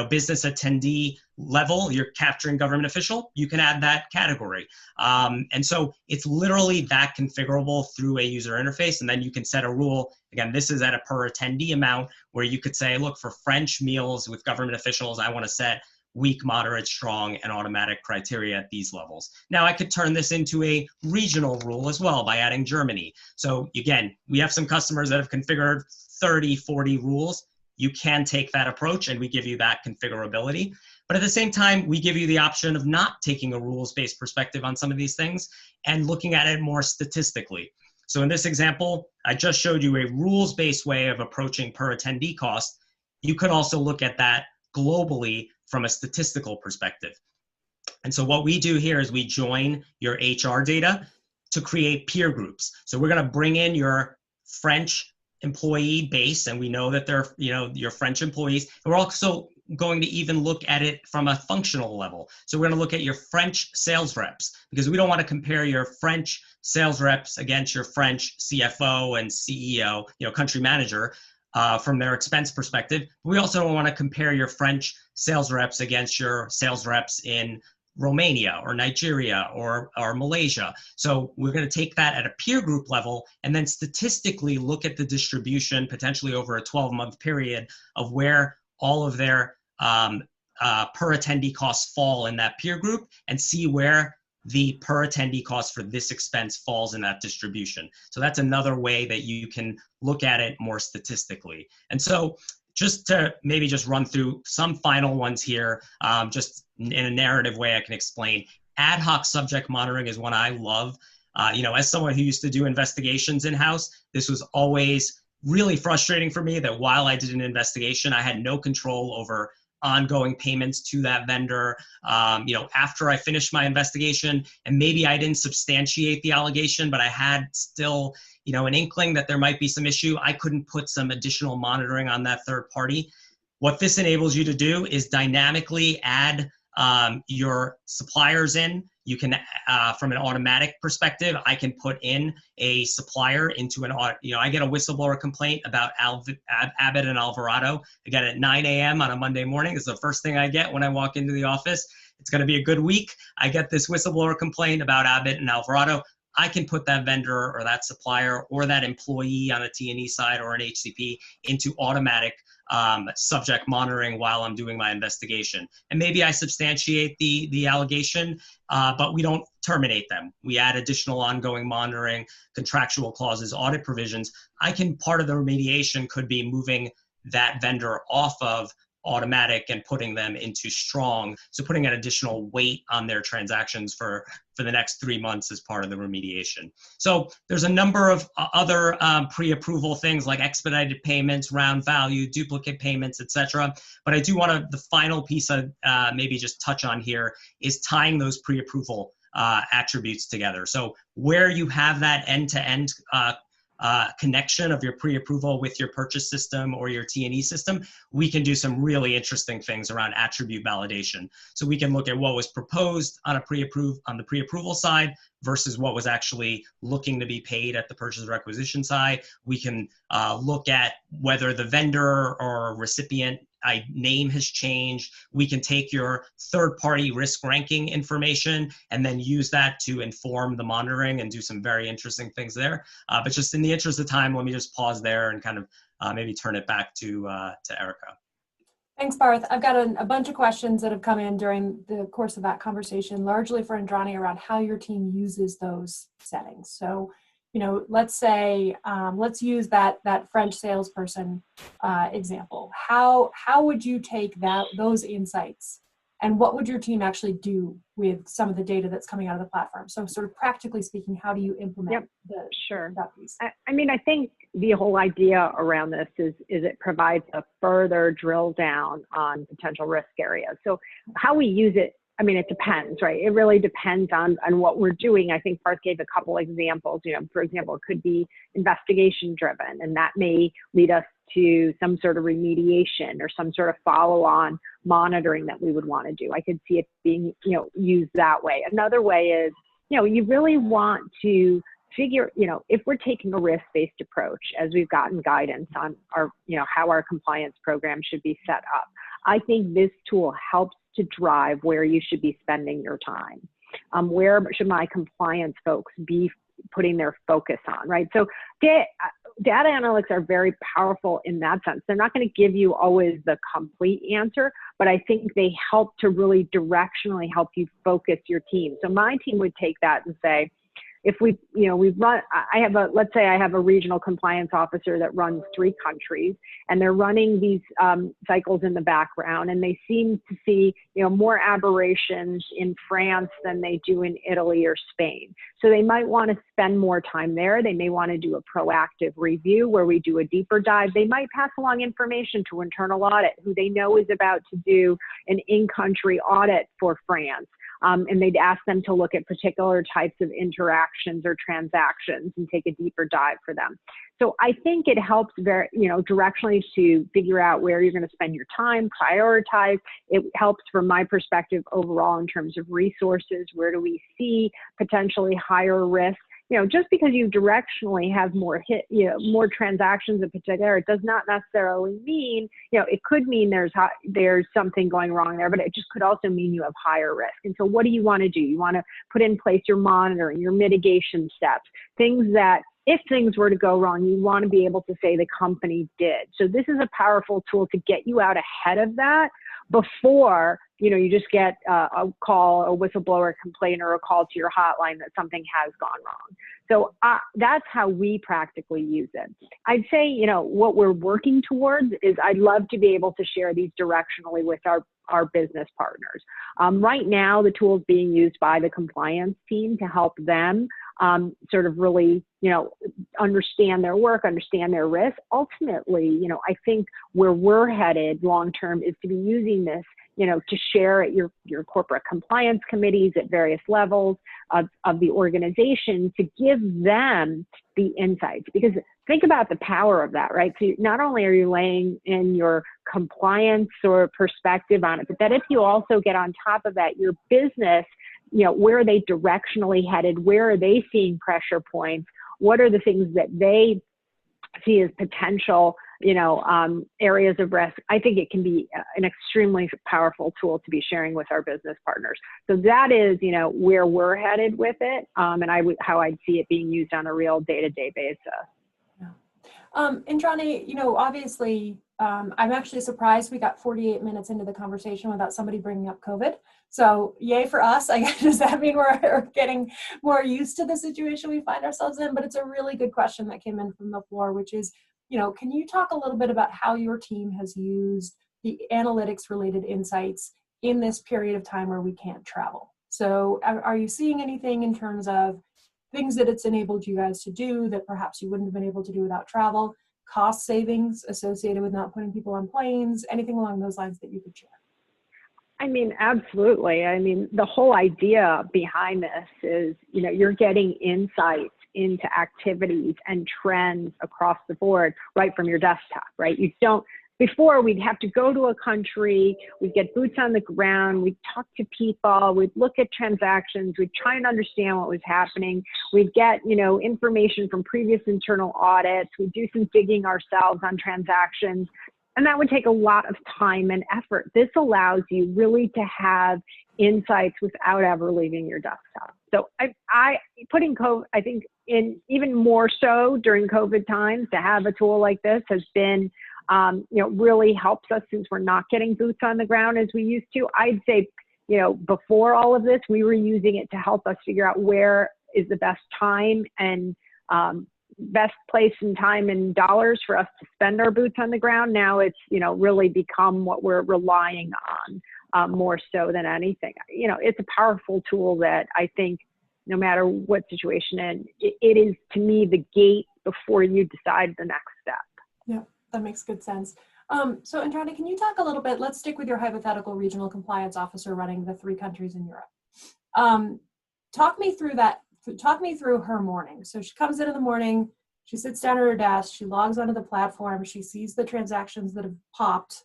business attendee level, you're capturing government official, you can add that category. And so it's literally that configurable through a user interface. And then you can set a rule. Again, this is at a per attendee amount where you could say, look, for French meals with government officials, I want to set weak, moderate, strong, and automatic criteria at these levels. Now I could turn this into a regional rule as well by adding Germany. So again, we have some customers that have configured 30, 40 rules. You can take that approach and we give you that configurability. But at the same time, we give you the option of not taking a rules-based perspective on some of these things and looking at it more statistically. So in this example, I just showed you a rules-based way of approaching per attendee cost. You could also look at that globally from a statistical perspective. And so what we do here is we join your HR data to create peer groups. So we're going to bring in your French employee base, and we know that they're, your French employees. And we're also going to even look at it from a functional level. So we're going to look at your French sales reps, because we don't want to compare your French sales reps against your French CFO and CEO, country manager, from their expense perspective. We also don't want to compare your French sales reps against your sales reps in Romania or Nigeria or Malaysia. So we're going to take that at a peer group level and then statistically look at the distribution potentially over a 12-month period of where all of their per attendee costs fall in that peer group and see where the per attendee cost for this expense falls in that distribution. So that's another way that you can look at it more statistically. And so just to maybe just run through some final ones here, just in a narrative way I can explain. Ad hoc subject monitoring is one I love. As someone who used to do investigations in-house, this was always really frustrating for me that while I did an investigation, I had no control over ongoing payments to that vendor. After I finished my investigation, and maybe I didn't substantiate the allegation, but I had still, an inkling that there might be some issue, I couldn't put some additional monitoring on that third party. What this enables you to do is dynamically add your suppliers in. You can, from an automatic perspective, I can put in a supplier into an, I get a whistleblower complaint about Abbott and Alvarado. Again, at 9 a.m. on a Monday morning. It's the first thing I get when I walk into the office. It's going to be a good week. I get this whistleblower complaint about Abbott and Alvarado. I can put that vendor or that supplier or that employee on a T&E side or an HCP into automatic subject monitoring while I'm doing my investigation. And maybe I substantiate the allegation, but we don't terminate them. We add additional ongoing monitoring, contractual clauses, audit provisions. Part of the remediation could be moving that vendor off of automatic and putting them into strong. So putting an additional weight on their transactions for the next 3 months as part of the remediation. So there's a number of other pre-approval things like expedited payments, round value, duplicate payments, etc. But I do want to, the final piece of maybe just touch on here is tying those pre-approval attributes together. So where you have that end-to-end connection of your pre-approval with your purchase system or your T&E system, we can do some really interesting things around attribute validation. So we can look at what was proposed on the pre-approval side versus what was actually looking to be paid at the purchase requisition side. We can look at whether the vendor or recipient name has changed. We can take your third-party risk ranking information and then use that to inform the monitoring and do some very interesting things there. But just in the interest of time, let me just pause there and kind of maybe turn it back to Erica. Thanks, Parth. I've got a bunch of questions that have come in during the course of that conversation, largely for Indrani around how your team uses those settings. So, let's say, let's use that French salesperson example. How would you take those insights, and what would your team actually do with some of the data that's coming out of the platform? So sort of practically speaking, how do you implement that piece? I mean, I think the whole idea around this is it provides a further drill down on potential risk areas. So how we use it, I mean, it depends, right? It really depends on what we're doing. I think Parth gave a couple examples. For example, it could be investigation driven, and that may lead us to some sort of remediation or some sort of follow-on monitoring that we would want to do. I could see it being, used that way. Another way is, you really want to figure, if we're taking a risk-based approach, as we've gotten guidance on our, how our compliance program should be set up. I think this tool helps to drive where you should be spending your time. Where should my compliance folks be putting their focus on, right? So data analytics are very powerful in that sense. They're not going to give you always the complete answer, but I think they help to really directionally help you focus your team. So my team would take that and say, if we, let's say I have a regional compliance officer that runs 3 countries, and they're running these cycles in the background, and they seem to see, more aberrations in France than they do in Italy or Spain. So they might want to spend more time there. They may want to do a proactive review where we do a deeper dive. They might pass along information to internal audit, who they know is about to do an in-country audit for France. And they'd ask them to look at particular types of interactions or transactions and take a deeper dive for them. So I think it helps very, directionally to figure out where you're going to spend your time, prioritize. It helps from my perspective overall in terms of resources. Where do we see potentially higher risk? Just because you directionally have more more transactions in particular, it does not necessarily mean, it could mean there's something going wrong there, but it just could also mean you have higher risk. And so what do you want to do? You want to put in place your monitoring, your mitigation steps, things that if things were to go wrong, you want to be able to say the company did. So this is a powerful tool to get you out ahead of that before, you just get a call, a whistleblower complaint, or a call to your hotline that something has gone wrong. So that's how we practically use it. I'd say, what we're working towards is I'd love to be able to share these directionally with our business partners. Right now, the tool is being used by the compliance team to help them sort of really, understand their work, understand their risk. Ultimately, I think where we're headed long-term is to be using this, to share at your corporate compliance committees at various levels of the organization to give them the insights. Because think about the power of that, right? So not only are you laying in your compliance or perspective on it, but that if you also get on top of that, your business, where are they directionally headed? Where are they seeing pressure points? What are the things that they see as potential, areas of risk? I think it can be an extremely powerful tool to be sharing with our business partners. So that is, where we're headed with it, and how I'd see it being used on a real day-to-day basis. Indrani, obviously, I'm actually surprised we got 48 minutes into the conversation without somebody bringing up COVID. So yay for us. I guess, does that mean we're getting more used to the situation we find ourselves in? But it's a really good question that came in from the floor, which is, can you talk a little bit about how your team has used the analytics related insights in this period of time where we can't travel? So are you seeing anything in terms of things that it's enabled you guys to do that perhaps you wouldn't have been able to do without travel, cost savings associated with not putting people on planes, anything along those lines that you could share? I mean, absolutely. I mean, the whole idea behind this is, you're getting insights into activities and trends across the board right from your desktop, right? Before, we'd have to go to a country, we'd get boots on the ground, we'd talk to people, we'd look at transactions, we'd try and understand what was happening, we'd get, information from previous internal audits, we'd do some digging ourselves on transactions, and that would take a lot of time and effort. This allows you really to have insights without ever leaving your desktop. So I think in even more so during COVID times, to have a tool like this has been really helps us since we're not getting boots on the ground as we used to. I'd say, before all of this, we were using it to help us figure out where is the best time and best place and time and dollars for us to spend our boots on the ground. Now it's, really become what we're relying on more so than anything. It's a powerful tool that I think no matter what situation it is, to me, the gate before you decide the next step. Yeah. That makes good sense. So Indrani, can you talk a little bit, let's stick with your hypothetical regional compliance officer running the 3 countries in Europe. Talk me through her morning. So she comes in the morning, she sits down at her desk, she logs onto the platform, she sees the transactions that have popped,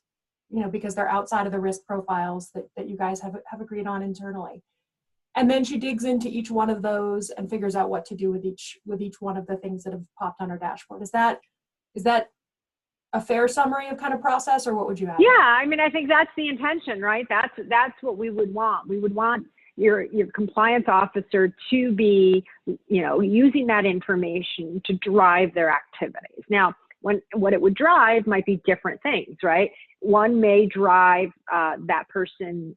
because they're outside of the risk profiles that you guys have agreed on internally. And then she digs into each one of those and figures out what to do with each one of the things that have popped on her dashboard. Is that a fair summary of kind of process, or what would you add? Yeah, I think that's the intention, right? That's what we would want. We would want your compliance officer to be, using that information to drive their activities. Now, what it would drive might be different things, right? One may drive that person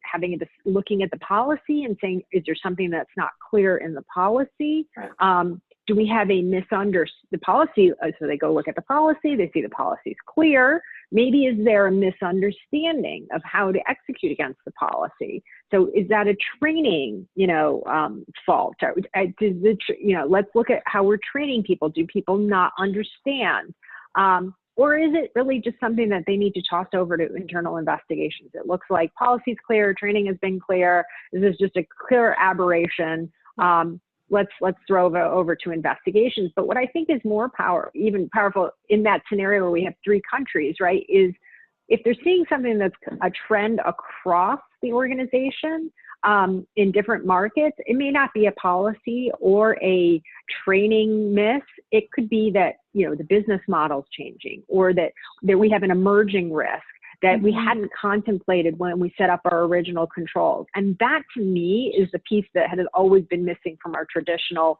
looking at the policy and saying, is there something that's not clear in the policy? Right. Do we have the policy? So they go look at the policy, they see the policy is clear. Maybe is there a misunderstanding of how to execute against the policy? So is that a training, fault? Let's look at how we're training people. Do people not understand? Or is it really just something that they need to toss over to internal investigations? It looks like policy's clear, training has been clear. This is just a clear aberration. Let's throw over to investigations. But what I think is more powerful in that scenario where we have 3 countries, right, is if they're seeing something that's a trend across the organization in different markets, it may not be a policy or a training miss. It could be that, the business model's changing, or that we have an emerging risk that we hadn't contemplated when we set up our original controls. And that, to me, is the piece that has always been missing from our traditional,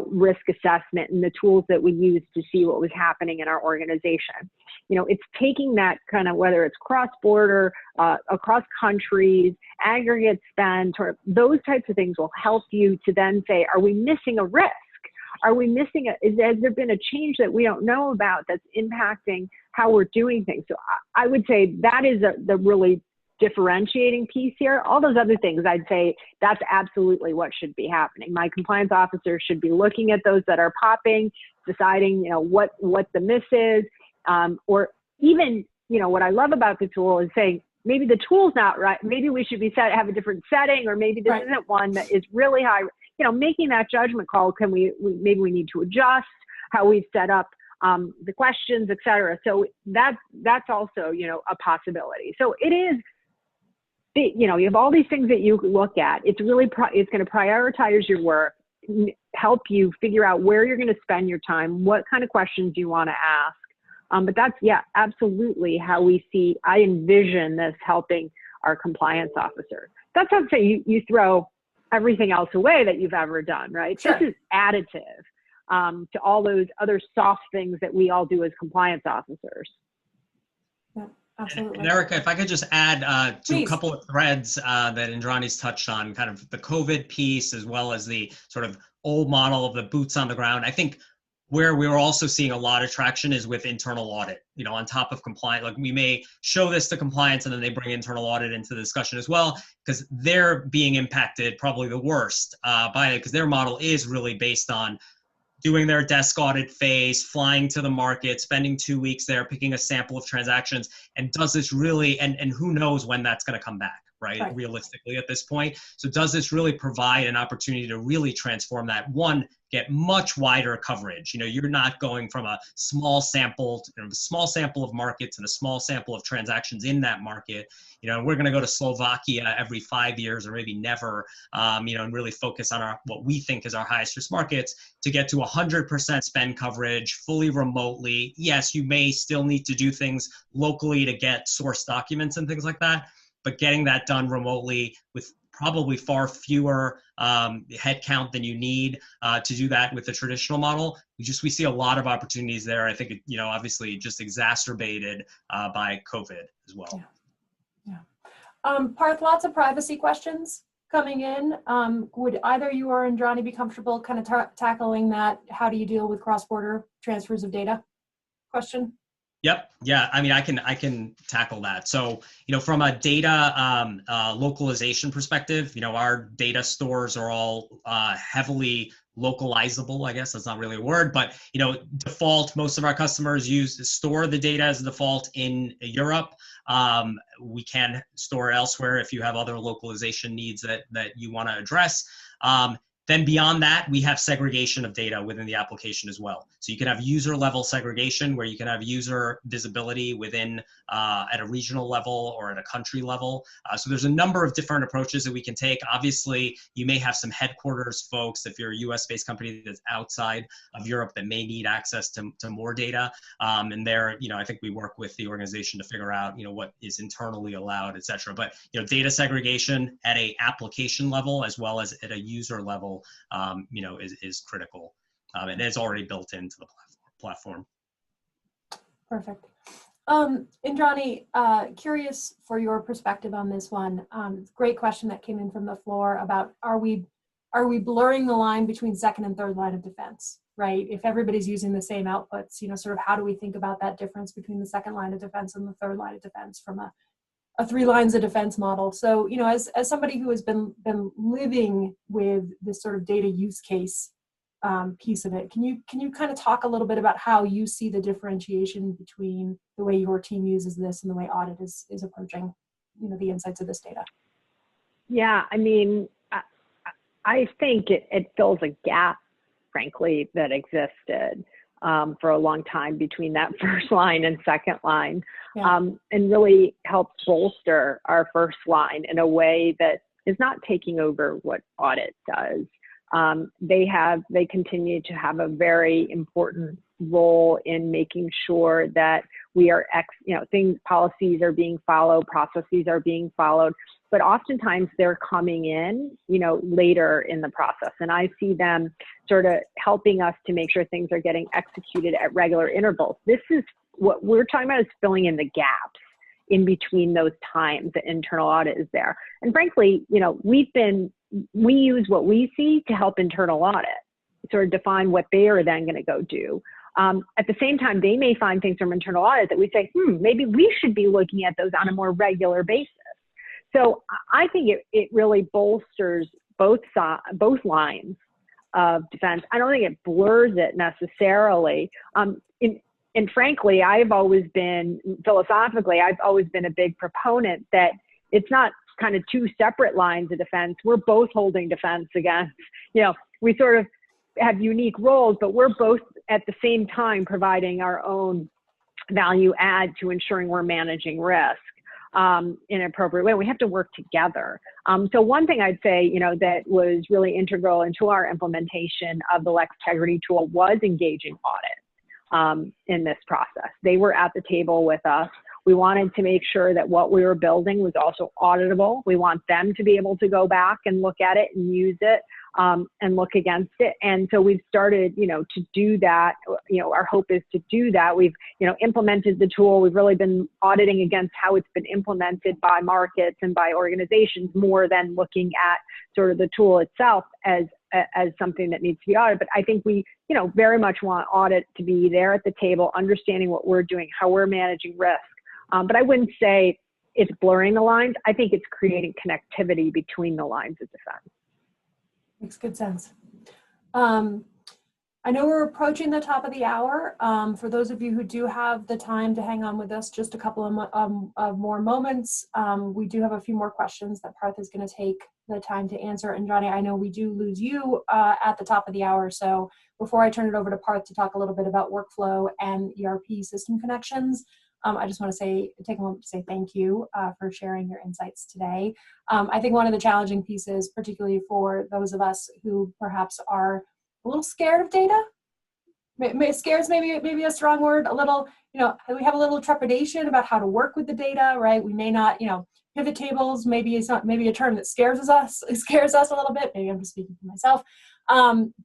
risk assessment and the tools that we use to see what was happening in our organization. It's taking that kind of, whether it's cross-border, across countries, aggregate spend, or those types of things will help you to then say, are we missing a risk? Has there been a change that we don't know about that's impacting how we're doing things? So I would say that is the really differentiating piece here. All those other things, I'd say that's absolutely what should be happening. My compliance officer should be looking at those that are popping, deciding, what the miss is, or even, what I love about the tool is saying, maybe the tool's not right. Maybe we should have a different setting, or maybe this isn't one that is really high. Making that judgment call, maybe we need to adjust how we've set up the questions, et cetera. So that's also, a possibility. So it is, you have all these things that you look at. It's really, it's going to prioritize your work, help you figure out where you're going to spend your time, what kind of questions you want to ask. But that's, absolutely how I envision this helping our compliance officer. That's not to say you throw everything else away that you've ever done, right? Sure. This is additive to all those other soft things that we all do as compliance officers. Yeah, absolutely. And Erica, if I could just add to Please. A couple of threads that Indrani's touched on, kind of the COVID piece, as well as the sort of old model of the boots on the ground. I think where we were also seeing a lot of traction is with internal audit, on top of compliance. Like, we may show this to compliance and then they bring internal audit into the discussion as well, because they're being impacted probably the worst by it, because their model is really based on doing their desk audit phase, flying to the market, spending 2 weeks there, picking a sample of transactions, and does this really, and who knows when that's going to come back, right? Realistically at this point. So does this really provide an opportunity to really transform that? One, get much wider coverage. You're not going from a small sample of markets and a small sample of transactions in that market. We're going to go to Slovakia every 5 years or maybe never, and really focus on what we think is our highest risk markets to get to 100% spend coverage fully remotely. Yes, you may still need to do things locally to get source documents and things like that, but getting that done remotely with probably far fewer headcount than you need to do that with the traditional model. We see a lot of opportunities there. I think, obviously just exacerbated by COVID as well. Yeah. Parth, lots of privacy questions coming in. Would either you or Indrani be comfortable kind of tackling that? How do you deal with cross-border transfers of data question? Yep. Yeah. I mean, I can tackle that. So, from a data localization perspective, our data stores are all heavily localizable. I guess that's not really a word, but default, most of our customers store the data as a default in Europe. We can store elsewhere if you have other localization needs that you want to address. Then beyond that, we have segregation of data within the application as well. So you can have user level segregation where you can have user visibility within at a regional level or at a country level. So there's a number of different approaches that we can take. Obviously, you may have some headquarters folks, if you're a US-based company that's outside of Europe, that may need access to more data. And there, I think we work with the organization to figure out, what is internally allowed, et cetera. But, data segregation at a application level as well as at a user level, is critical, and it's already built into the platform. Perfect. Indrani, curious for your perspective on this one. Great question that came in from the floor about are we blurring the line between second and third line of defense, right? If everybody's using the same outputs, sort of how do we think about that difference between the second line of defense and the third line of defense from a 3 lines of defense model? So, as somebody who has been living with this sort of data use case piece of it, can you kind of talk a little bit about how you see the differentiation between the way your team uses this and the way audit is approaching, the insights of this data? Yeah, I mean, I think it fills a gap, frankly, that existed for a long time between that first line and second line. Yeah. And really help bolster our first line in a way that is not taking over what audit does. They continue to have a very important role in making sure that we are, policies are being followed, processes are being followed, but oftentimes they're coming in, later in the process. And I see them sort of helping us to make sure things are getting executed at regular intervals. This is what we're talking about, is filling in the gaps in between those times that internal audit is there. And frankly, we use what we see to help internal audit sort of define what they are then going to go do. At the same time, they may find things from internal audit that we say, maybe we should be looking at those on a more regular basis. So I think it really bolsters both lines of defense. I don't think it blurs it necessarily. And frankly, philosophically, I've always been a big proponent that it's not kind of 2 separate lines of defense. We're both holding defense against, we sort of have unique roles, but we're both at the same time providing our own value add to ensuring we're managing risk in an appropriate way. We have to work together. So one thing I'd say, that was really integral into our implementation of the Lextegrity tool was engaging audit in this process. They were at the table with us. We wanted to make sure that what we were building was also auditable. We want them to be able to go back and look at it and use it and look against it. And so we've started, to do that. Our hope is to do that. We've, implemented the tool. We've really been auditing against how it's been implemented by markets and by organizations more than looking at sort of the tool itself as something that needs to be audited. But I think we, very much want audit to be there at the table, understanding what we're doing, how we're managing risk. But I wouldn't say it's blurring the lines. I think it's creating connectivity between the lines of defense. Makes good sense. I know we're approaching the top of the hour. For those of you who do have the time to hang on with us just a couple of more moments, we do have a few more questions that Parth is going to take the time to answer. And Johnny, I know we do lose you at the top of the hour. So before I turn it over to Parth to talk a little bit about workflow and ERP system connections, I just want to take a moment to say thank you for sharing your insights today. I think one of the challenging pieces, particularly for those of us who perhaps are a little scared of data, scares maybe a strong word, a little, we have a little trepidation about how to work with the data, right? We may not, pivot tables, maybe it's not, maybe a term that scares us a little bit. Maybe I'm just speaking for myself.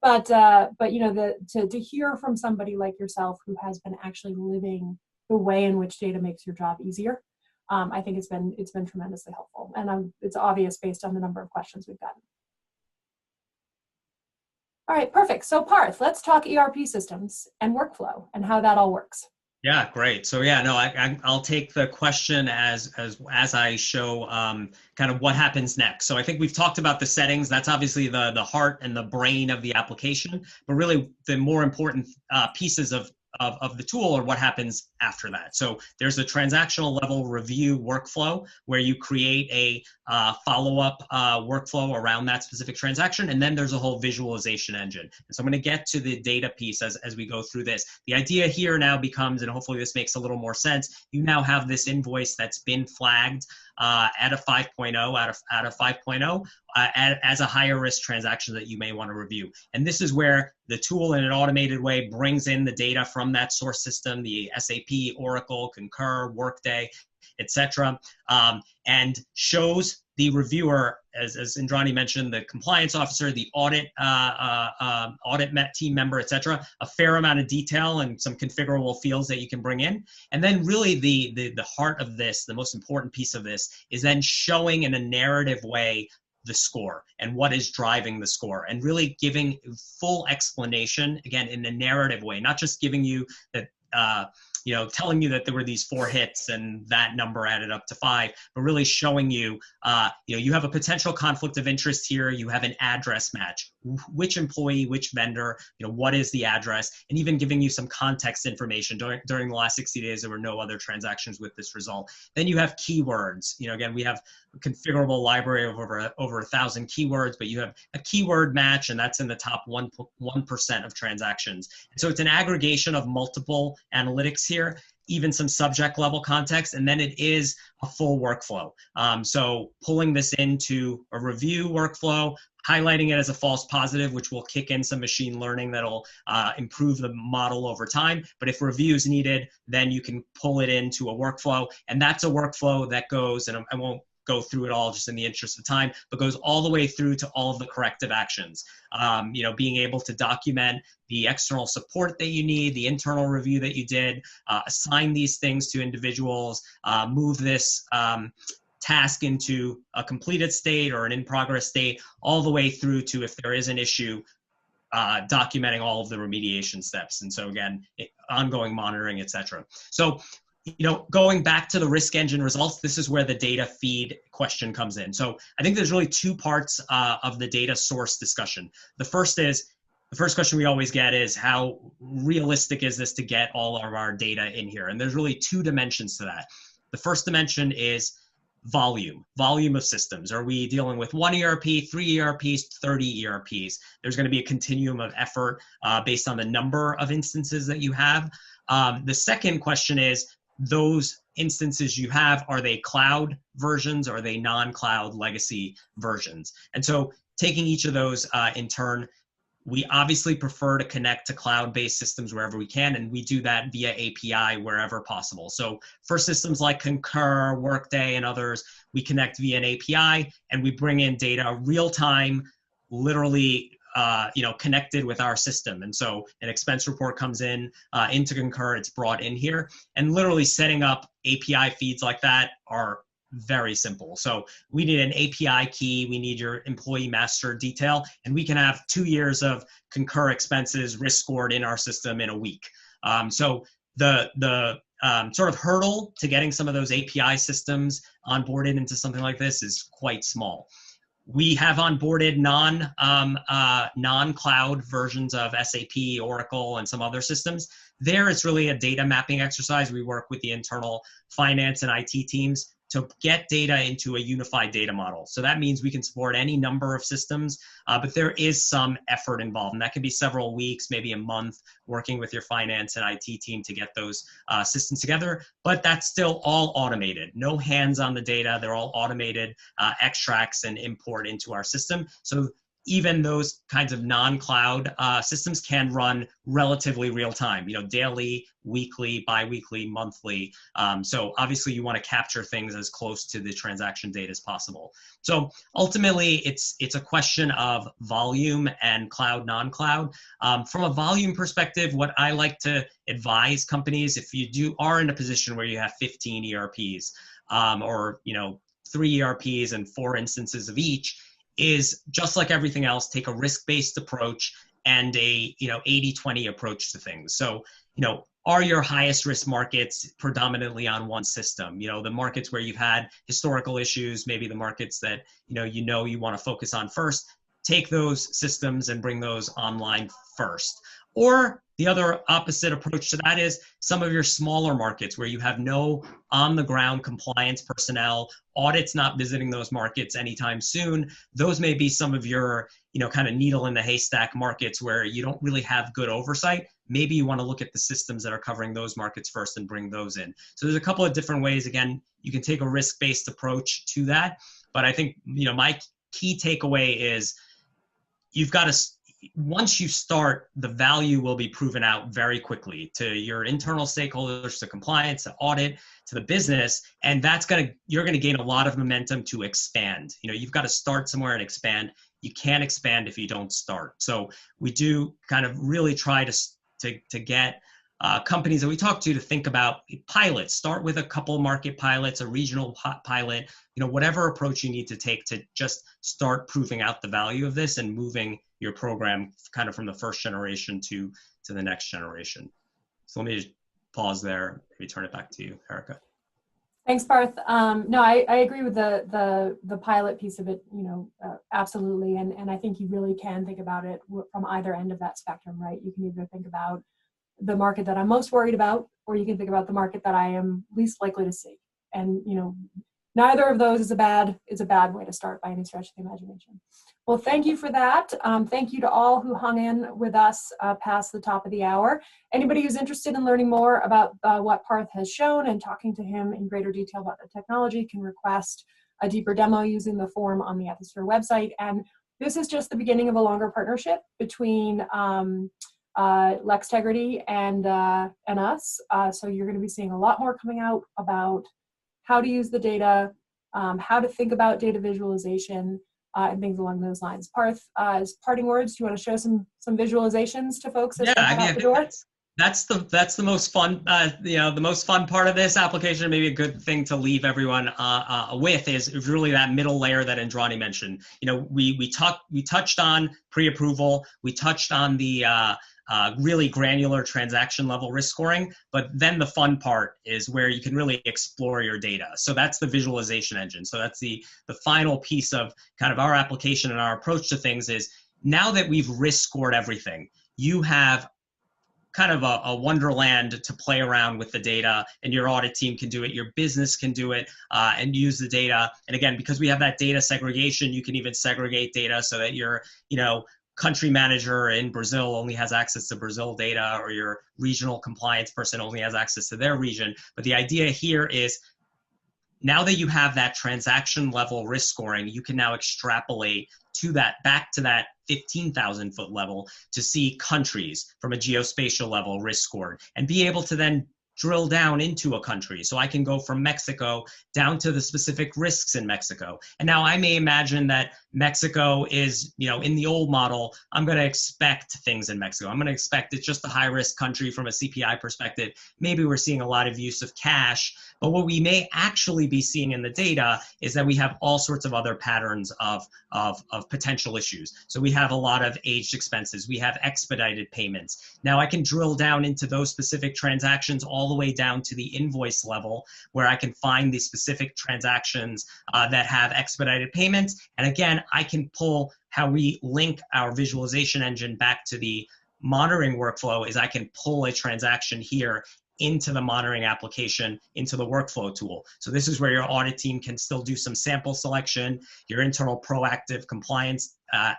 But to hear from somebody like yourself who has been actually living the way in which data makes your job easier, I think it's been tremendously helpful. And it's obvious based on the number of questions we've gotten. All right, perfect. So Parth, let's talk ERP systems and workflow and how that all works. Yeah, great. So yeah, no, I'll take the question as I show kind of what happens next. So I think we've talked about the settings. That's obviously the heart and the brain of the application, but really the more important pieces of the tool are what happens after that. So there's a transactional level review workflow where you create a follow-up workflow around that specific transaction, and then there's a whole visualization engine. And so I'm going to get to the data piece as we go through this. The idea here now becomes, and hopefully this makes a little more sense, you now have this invoice that's been flagged at a 5.0 out of 5.0 as a higher risk transaction that you may want to review. And this is where the tool in an automated way brings in the data from that source system, the SAP, Oracle, Concur, Workday, etc., and shows the reviewer, as Indrani mentioned, the compliance officer, the audit team member, etc., a fair amount of detail and some configurable fields that you can bring in. And then really the heart of this, the most important piece of this, is then showing in a narrative way the score and what is driving the score, and really giving full explanation, again, in a narrative way, not just giving you that, telling you that there were these 4 hits and that number added up to 5, but really showing you, you have a potential conflict of interest here. You have an address match. Which employee, which vendor, what is the address, and even giving you some context information. During the last 60 days, there were no other transactions with this result. Then you have keywords. Again, we have a configurable library of over 1,000 keywords, but you have a keyword match, and that's in the top 1% of transactions. And so it's an aggregation of multiple analytics here, even some subject level context, and then it is a full workflow. So pulling this into a review workflow, highlighting it as a false positive, which will kick in some machine learning that'll improve the model over time. But if review is needed, then you can pull it into a workflow. And that's a workflow that goes, and I won't go through it all just in the interest of time, but goes all the way through to all of the corrective actions. Being able to document the external support that you need, the internal review that you did, assign these things to individuals, move this task into a completed state or an in-progress state, all the way through to, if there is an issue, documenting all of the remediation steps. And so again, ongoing monitoring, etc. So, going back to the risk engine results, this is where the data feed question comes in. So I think there's really 2 parts of the data source discussion. The first question we always get is, how realistic is this to get all of our data in here? And there's really 2 dimensions to that. The first dimension is volume of systems. Are we dealing with 1 ERP, 3 ERPs, 30 ERPs? There's going to be a continuum of effort based on the number of instances that you have. The second question is, those instances you have, are they cloud versions or are they non-cloud legacy versions? And so taking each of those in turn, we obviously prefer to connect to cloud-based systems wherever we can, and we do that via API wherever possible. So for systems like Concur, Workday, and others, we connect via an API, and we bring in data real-time, literally connected with our system. And so an expense report comes in into Concur, it's brought in here, and literally setting up API feeds like that are very simple. So we need an API key, we need your employee master detail, and we can have 2 years of Concur expenses risk scored in our system in a week. So the sort of hurdle to getting some of those API systems onboarded into something like this is quite small. We have onboarded non-cloud versions of SAP, Oracle, and some other systems. There, it's really a data mapping exercise. We work with the internal finance and IT teams. to get data into a unified data model. So that means we can support any number of systems, but there is some effort involved. And that can be several weeks, maybe a month, working with your finance and IT team to get those systems together. But that's still all automated. No hands on the data. They're all automated extracts and import into our system. So even those kinds of non-cloud systems can run relatively real time, daily, weekly, bi-weekly, monthly. So obviously you want to capture things as close to the transaction date as possible. So ultimately it's a question of volume and cloud, non-cloud. From a volume perspective, what I like to advise companies, if you are in a position where you have 15 ERPs or 3 ERPs and 4 instances of each, is just like everything else, take a risk-based approach and a 80-20 approach to things. So, are your highest risk markets predominantly on one system? The markets where you've had historical issues, maybe the markets that you want to focus on first, take those systems and bring those online first. Or the other opposite approach to that is some of your smaller markets where you have no on-the-ground compliance personnel, audits not visiting those markets anytime soon. Those may be some of your, kind of needle in the haystack markets where you don't really have good oversight. Maybe you want to look at the systems that are covering those markets first and bring those in. So there's a couple of different ways. Again, you can take a risk-based approach to that. But I think, my key takeaway is you've got to, once you start, the value will be proven out very quickly to your internal stakeholders, to compliance, to audit, to the business, and you're going to gain a lot of momentum to expand. You've got to start somewhere and expand. You can't expand if you don't start. So we do kind of really try to get companies that we talk to think about pilots. Start with a couple market pilots, a regional pilot, whatever approach you need to take to just start proving out the value of this and moving your program kind of from the first generation to the next generation. So let me just pause there, maybe turn it back to you, Erica. Thanks, Parth. No, I agree with the pilot piece of it, absolutely. And I think you really can think about it from either end of that spectrum, right? You can either think about the market that I'm most worried about, or you can think about the market that I am least likely to see. And, neither of those is a bad way to start by any stretch of the imagination. Well, thank you for that. Thank you to all who hung in with us past the top of the hour. Anybody who's interested in learning more about what Parth has shown and talking to him in greater detail about the technology can request a deeper demo using the form on the Ethisphere website. And this is just the beginning of a longer partnership between Lextegrity and us. So you're going to be seeing a lot more coming out about how to use the data, how to think about data visualization, and things along those lines. Parth, as parting words, do you want to show some visualizations to folks as they head out the door? That's the most fun, the most fun part of this application. Maybe a good thing to leave everyone with is really that middle layer that Indrani mentioned. We touched on pre-approval. We touched on the really granular transaction level risk scoring, but then the fun part is where you can really explore your data. So that's the visualization engine. So that's the final piece of kind of our application and our approach to things is now that we've risk scored everything, you have kind of a wonderland to play around with the data, and your audit team can do it, your business can do it, and use the data. And again, because we have that data segregation, you can even segregate data so that your, country manager in Brazil only has access to Brazil data, or your regional compliance person only has access to their region. But the idea here is now that you have that transaction level risk scoring, you can now extrapolate to that, back to that 15,000 foot level to see countries from a geospatial level risk scored and be able to then drill down into a country. So I can go from Mexico down to the specific risks in Mexico. And now I may imagine that Mexico is, in the old model, I'm going to expect things in Mexico. I'm going to expect it's just a high risk country from a CPI perspective. Maybe we're seeing a lot of use of cash, but what we may actually be seeing in the data is that we have all sorts of other patterns of potential issues. So we have a lot of aged expenses. We have expedited payments. Now I can drill down into those specific transactions all the way down to the invoice level, where I can find the specific transactions that have expedited payments. And again, I can pull how we link our visualization engine back to the monitoring workflow is I can pull a transaction here into the monitoring application, into the workflow tool. So this is where your audit team can still do some sample selection. Your internal proactive compliance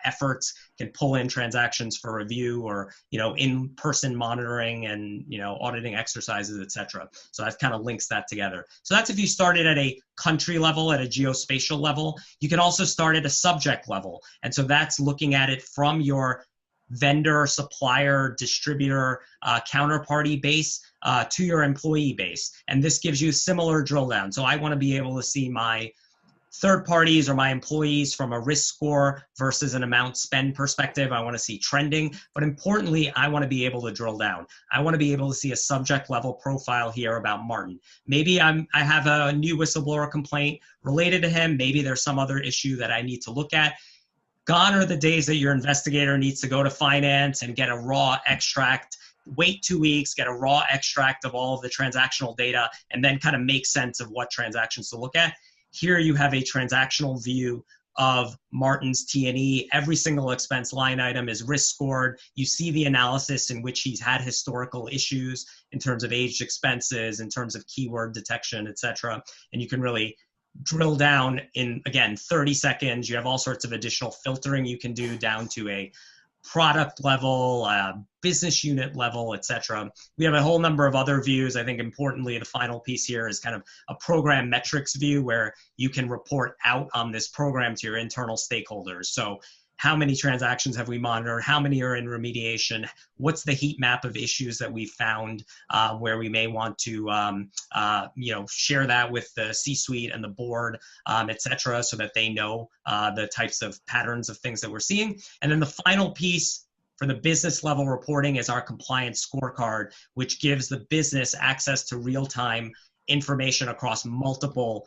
efforts can pull in transactions for review, or in-person monitoring and auditing exercises, etc. So that kind of links that together. So that's if you started at a country level, at a geospatial level. You can also start at a subject level, and so that's looking at it from your vendor, supplier, distributor, counterparty base to your employee base. And this gives you similar drill down. So I want to be able to see my third parties or my employees from a risk score versus an amount spend perspective. I want to see trending, but importantly, I want to be able to drill down. I want to be able to see a subject level profile here about Martin. Maybe I have a new whistleblower complaint related to him. Maybe there's some other issue that I need to look at. Gone are the days that your investigator needs to go to finance and get a raw extract, wait 2 weeks, get a raw extract of all of the transactional data, and then kind of make sense of what transactions to look at. Here you have a transactional view of Martin's T&E. Every single expense line item is risk scored. You see the analysis in which he's had historical issues in terms of aged expenses, in terms of keyword detection, et cetera. And you can really drill down in, again, 30 seconds. You have all sorts of additional filtering you can do down to a product level, business unit level, et cetera. We have a whole number of other views. I think importantly, the final piece here is kind of a program metrics view where you can report out on this program to your internal stakeholders. So how many transactions have we monitored? How many are in remediation? What's the heat map of issues that we found where we may want to share that with the C-suite and the board, et cetera, so that they know the types of patterns of things that we're seeing. And then the final piece for the business level reporting is our compliance scorecard, which gives the business access to real-time information across multiple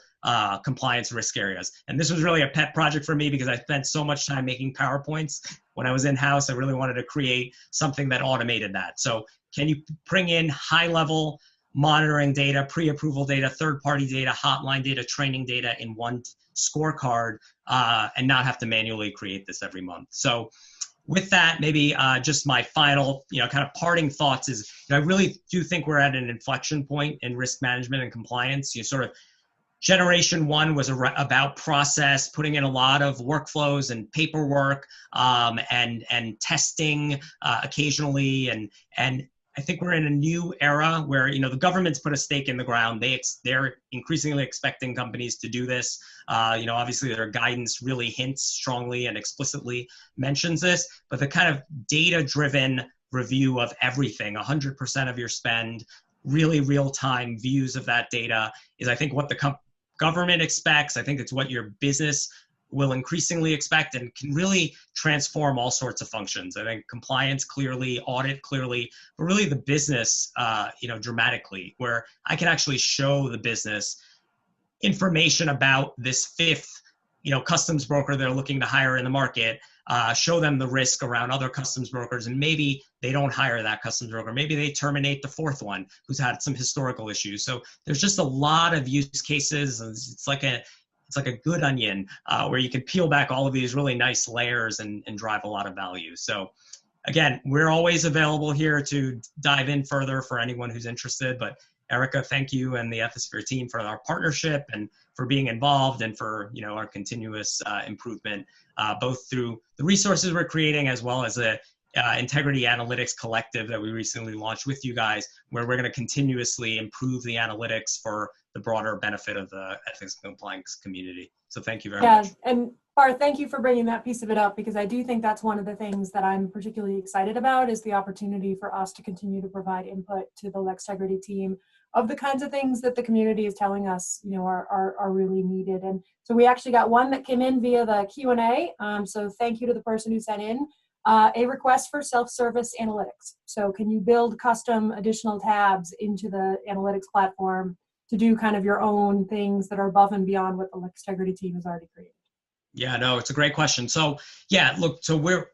compliance risk areas. And this was really a pet project for me because I spent so much time making PowerPoints when I was in-house. I really wanted to create something that automated that. So can you bring in high-level monitoring data, pre-approval data, third-party data, hotline data, training data in one scorecard and not have to manually create this every month? So with that, maybe just my final, kind of parting thoughts is, I really do think we're at an inflection point in risk management and compliance. Generation one was about process, putting in a lot of workflows and paperwork and testing occasionally, and I think we're in a new era where the government's put a stake in the ground. They're increasingly expecting companies to do this. Obviously their guidance really hints strongly and explicitly mentions this, but the kind of data-driven review of everything, 100% of your spend, really real-time views of that data is, I think, what the government expects. I think it's what your business will increasingly expect and can really transform all sorts of functions. I think compliance clearly, audit clearly, but really the business, dramatically, where I can actually show the business information about this fifth, customs broker they're looking to hire in the market, show them the risk around other customs brokers, and maybe they don't hire that customs broker. Maybe they terminate the fourth one who's had some historical issues. So there's just a lot of use cases. It's like a good onion where you can peel back all of these really nice layers and drive a lot of value. So again, we're always available here to dive in further for anyone who's interested. But Erica, thank you and the Ethisphere team for our partnership and for being involved and for our continuous improvement, both through the resources we're creating as well as the Integrity Analytics Collective that we recently launched with you guys, where we're going to continuously improve the analytics for the broader benefit of the ethics and compliance community. So thank you very much. And Parth, thank you for bringing that piece of it up, because I do think that's one of the things that I'm particularly excited about is the opportunity for us to continue to provide input to the Lextegrity team of the kinds of things that the community is telling us, are really needed. And so we actually got one that came in via the Q&A. So thank you to the person who sent in a request for self-service analytics. So can you build custom additional tabs into the analytics platform to do kind of your own things that are above and beyond what the Lextegrity team has already created? Yeah, no, it's a great question. So yeah, look, so we are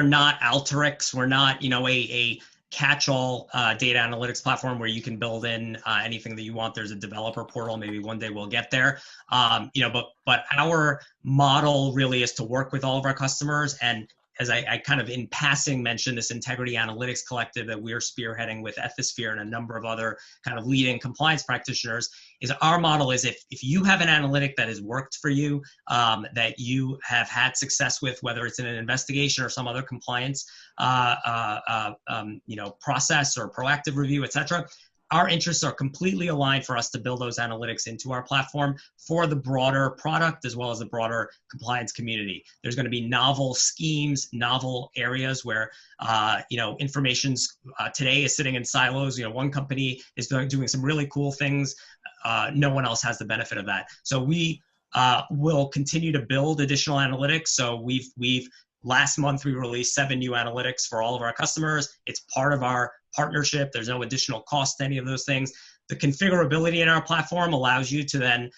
not Alteryx. We're not, a catch-all data analytics platform where you can build in anything that you want. There's a developer portal. Maybe one day we'll get there. But our model really is to work with all of our customers and as I kind of in passing mentioned, this Integrity Analytics Collective that we're spearheading with Ethisphere and a number of other kind of leading compliance practitioners, is our model is if you have an analytic that has worked for you, that you have had success with, whether it's in an investigation or some other compliance process or proactive review, et cetera, our interests are completely aligned for us to build those analytics into our platform for the broader product as well as the broader compliance community. There's going to be novel schemes, novel areas where information's today is sitting in silos. One company is doing some really cool things. No one else has the benefit of that. So we will continue to build additional analytics. So we've last month we released 7 new analytics for all of our customers. It's part of our partnership. There's no additional cost to any of those things. The configurability in our platform allows you to then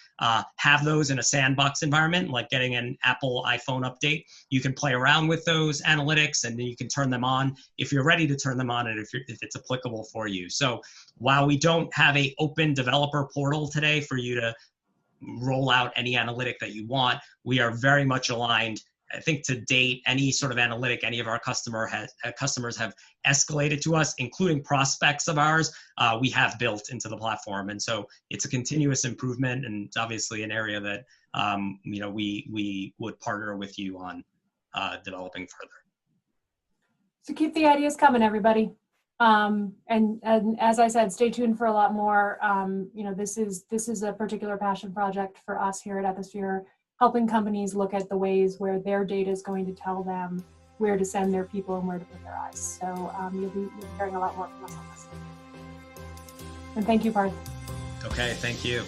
have those in a sandbox environment, like getting an Apple iPhone update. You can play around with those analytics and then you can turn them on if you're ready to turn them on and if it's applicable for you. So while we don't have an open developer portal today for you to roll out any analytic that you want, we are very much aligned. I think to date, any sort of analytic any of our customers have escalated to us, including prospects of ours, we have built into the platform. And so it's a continuous improvement, and it's obviously an area that we would partner with you on developing further. So keep the ideas coming, everybody. And as I said, stay tuned for a lot more. This is a particular passion project for us here at Ethisphere, helping companies look at the ways where their data is going to tell them where to send their people and where to put their eyes. So you'll be hearing a lot more from us on this. And thank you, Parth. Okay, thank you.